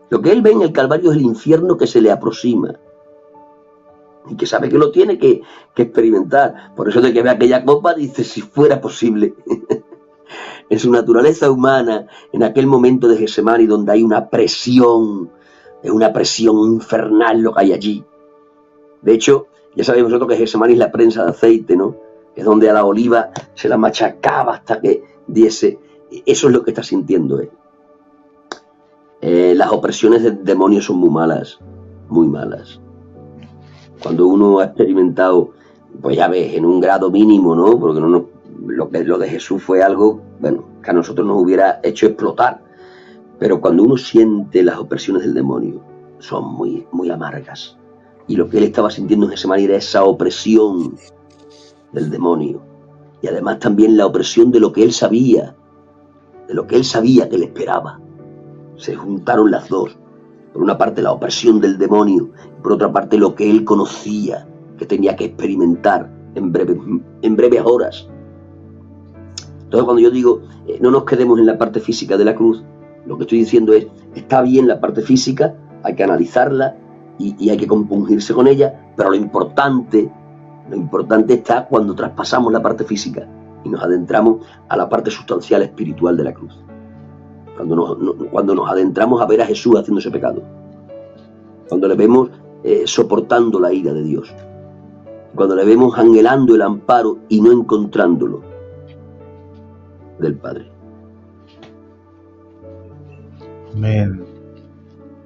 Lo que Él ve en el Calvario es el infierno que se le aproxima y que sabe que lo tiene que experimentar. Por eso de que ve aquella copa dice, si fuera posible. En su naturaleza humana, en aquel momento de Getsemaní donde hay una presión infernal lo que hay allí. De hecho, ya sabéis vosotros que Getsemaní es la prensa de aceite, ¿no? Es donde a la oliva se la machacaba hasta que diese. Eso es lo que está sintiendo Él. Las opresiones del demonio son muy malas, muy malas. Cuando uno ha experimentado, pues ya ves, en un grado mínimo, ¿no? Porque lo de Jesús fue algo, bueno, que a nosotros nos hubiera hecho explotar. Pero cuando uno siente las opresiones del demonio, son muy, muy amargas. Y lo que Él estaba sintiendo en Getsemaní era esa opresión del demonio. Y además también la opresión de lo que Él sabía, que le esperaba. Se juntaron las dos. Por una parte la opresión del demonio, y por otra parte lo que Él conocía, que tenía que experimentar en breves horas. Entonces cuando yo digo, no nos quedemos en la parte física de la cruz, lo que estoy diciendo es, está bien la parte física, hay que analizarla y hay que compungirse con ella, pero lo importante está cuando traspasamos la parte física y nos adentramos a la parte sustancial espiritual de la cruz. Cuando nos adentramos a ver a Jesús haciendo ese pecado. Cuando le vemos soportando la ira de Dios. Cuando le vemos anhelando el amparo y no encontrándolo del Padre. Amén.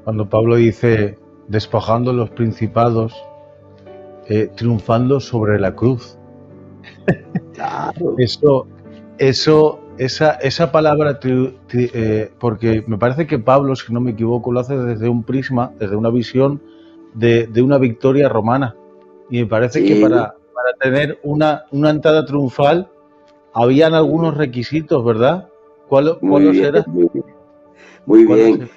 Cuando Pablo dice, despojando los principados, triunfando sobre la cruz. Claro. Esa palabra, porque me parece que Pablo, si no me equivoco, lo hace desde un prisma, desde una visión de una victoria romana. Y me parece que para tener una entrada triunfal habían algunos requisitos, ¿verdad? ¿Cuáles eran? Muy bien.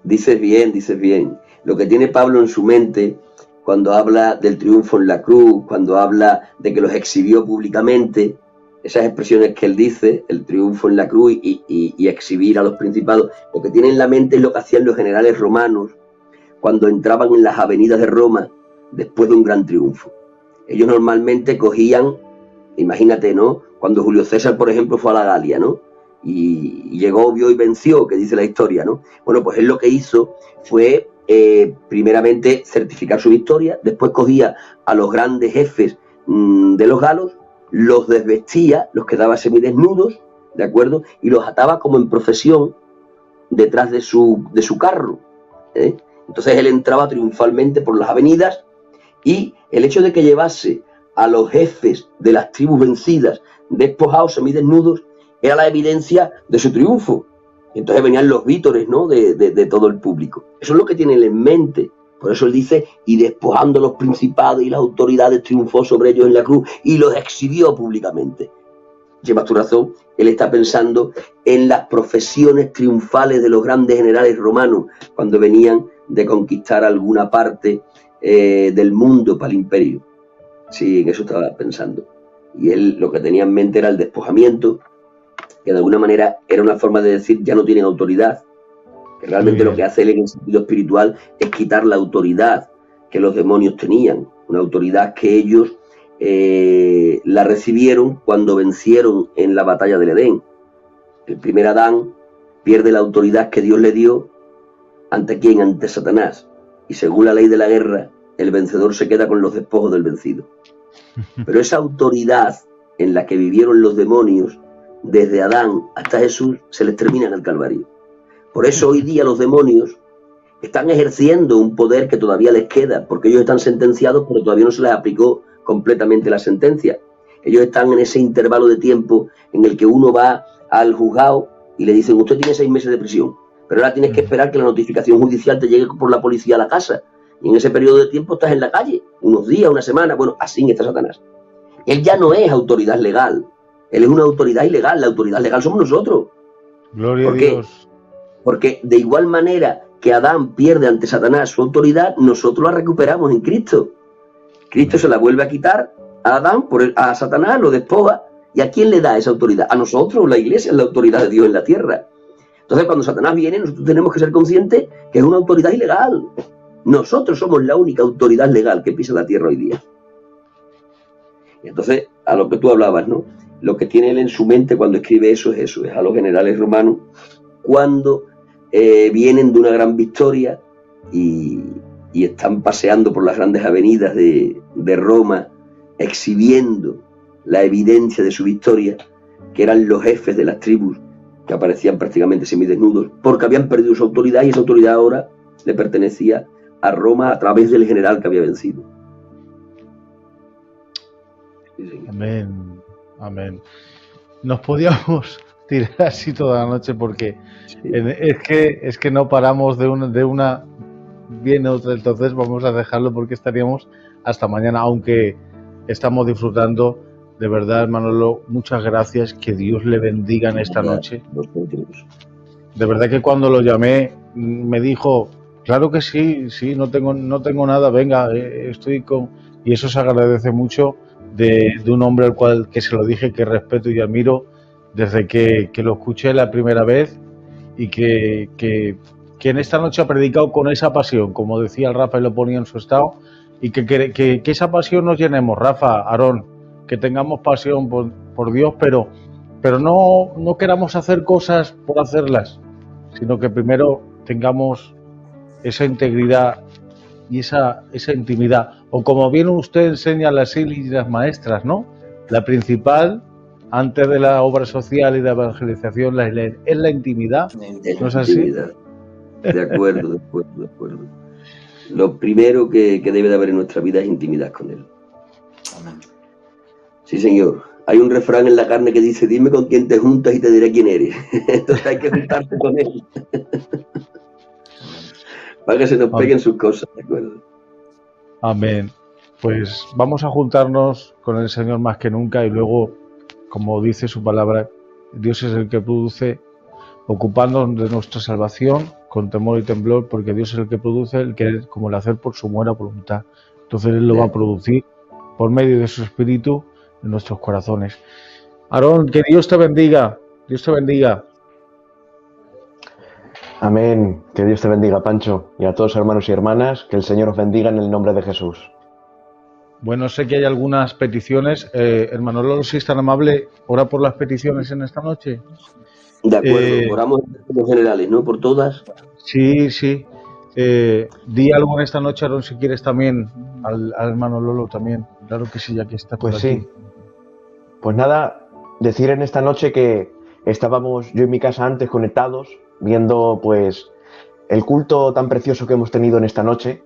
Dices bien. Lo que tiene Pablo en su mente cuando habla del triunfo en la cruz, cuando habla de que los exhibió públicamente, esas expresiones que él dice, el triunfo en la cruz y exhibir a los principados, lo que tiene en la mente es lo que hacían los generales romanos cuando entraban en las avenidas de Roma después de un gran triunfo. Ellos normalmente cogían, imagínate, ¿no? Cuando Julio César, por ejemplo, fue a la Galia, ¿no? Y llegó, vio y venció, que dice la historia, ¿no? Bueno, pues él lo que hizo fue, primeramente, certificar su victoria, después cogía a los grandes jefes de los galos, los desvestía, los quedaba semidesnudos, ¿de acuerdo? Y los ataba como en procesión detrás de su carro, ¿eh? Entonces él entraba triunfalmente por las avenidas, y el hecho de que llevase a los jefes de las tribus vencidas despojados, semidesnudos, era la evidencia de su triunfo. Entonces venían los vítores, ¿no? de todo el público. Eso es lo que tiene él en mente. Por eso él dice, y despojando los principados y las autoridades, triunfó sobre ellos en la cruz y los exhibió públicamente. Llevas tu razón, él está pensando en las profesiones triunfales de los grandes generales romanos cuando venían de conquistar alguna parte del mundo para el imperio. Sí, en eso estaba pensando. Y él lo que tenía en mente era el despojamiento, que de alguna manera era una forma de decir ya no tienen autoridad, que realmente lo que hace él en el sentido espiritual es quitar la autoridad que los demonios tenían, una autoridad que ellos la recibieron cuando vencieron en la batalla del Edén. El primer Adán pierde la autoridad que Dios le dio, ¿ante quién? Ante Satanás. Y según la ley de la guerra, el vencedor se queda con los despojos del vencido. Pero esa autoridad en la que vivieron los demonios, desde Adán hasta Jesús, se les termina en el Calvario. Por eso hoy día los demonios están ejerciendo un poder que todavía les queda, porque ellos están sentenciados, pero todavía no se les aplicó completamente la sentencia. Ellos están en ese intervalo de tiempo en el que uno va al juzgado y le dicen, usted tiene 6 meses de prisión, pero ahora tienes que esperar que la notificación judicial te llegue por la policía a la casa. Y en ese periodo de tiempo estás en la calle, unos días, una semana. Bueno, así está Satanás. Él ya no es autoridad legal, él es una autoridad ilegal. La autoridad legal somos nosotros. Gloria a Dios. Porque de igual manera que Adán pierde ante Satanás su autoridad, nosotros la recuperamos en Cristo. Cristo se la vuelve a quitar a Adán, a Satanás, lo despoja. ¿Y a quién le da esa autoridad? A nosotros, la iglesia es la autoridad de Dios en la tierra. Entonces cuando Satanás viene, nosotros tenemos que ser conscientes que es una autoridad ilegal. Nosotros somos la única autoridad legal que pisa la tierra hoy día. Y entonces, a lo que tú hablabas, ¿no? Lo que tiene él en su mente cuando escribe eso, es a los generales romanos, cuando vienen de una gran victoria y están paseando por las grandes avenidas de Roma, exhibiendo la evidencia de su victoria, que eran los jefes de las tribus, que aparecían prácticamente semidesnudos, porque habían perdido su autoridad, y esa autoridad ahora le pertenecía a Roma a través del general que había vencido. Amén, amén. Nos podíamos tirar así toda la noche porque sí. es que no paramos de una viene otra, entonces vamos a dejarlo porque estaríamos hasta mañana, aunque estamos disfrutando. De verdad, Manolo, muchas gracias, que Dios le bendiga en esta noche. De verdad que cuando lo llamé me dijo, claro que sí, no tengo nada, venga, estoy con... Y eso se agradece mucho de un hombre al cual que se lo dije que respeto y admiro desde que lo escuché la primera vez, y que en esta noche ha predicado con esa pasión, como decía el Rafa y lo ponía en su estado, y que esa pasión nos llenemos, Rafa, Aarón, que tengamos pasión por Dios, pero no queramos hacer cosas por hacerlas, sino que primero tengamos esa integridad y esa intimidad, o como bien usted enseña las líneas maestras, ¿no? La principal, antes de la obra social y de evangelización, es la intimidad, ¿no es así? De acuerdo. Lo primero que debe de haber en nuestra vida es intimidad con Él. Amén. Sí, señor. Hay un refrán en la carne que dice, dime con quién te juntas y te diré quién eres. Entonces hay que juntarte con Él. Para que se nos peguen sus cosas, ¿de acuerdo? Amén. Pues vamos a juntarnos con el Señor más que nunca, y luego, como dice su palabra, Dios es el que produce, ocupándonos de nuestra salvación con temor y temblor, porque Dios es el que produce el querer como el hacer por su buena voluntad. Entonces Él lo va a producir por medio de su Espíritu en nuestros corazones. Aarón, que Dios te bendiga. Dios te bendiga. Amén. Que Dios te bendiga, Pancho, y a todos hermanos y hermanas, que el Señor os bendiga en el nombre de Jesús. Bueno, sé que hay algunas peticiones. Hermano Lolo, si es tan amable, ora por las peticiones en esta noche. De acuerdo, oramos en términos generales, ¿no? Por todas. Sí, sí. Di algo en esta noche, Aaron, si quieres también, al hermano Lolo también. Claro que sí, ya que está por Pues aquí. sí. Pues nada, decir en esta noche que estábamos yo y mi casa antes conectados, viendo pues el culto tan precioso que hemos tenido en esta noche,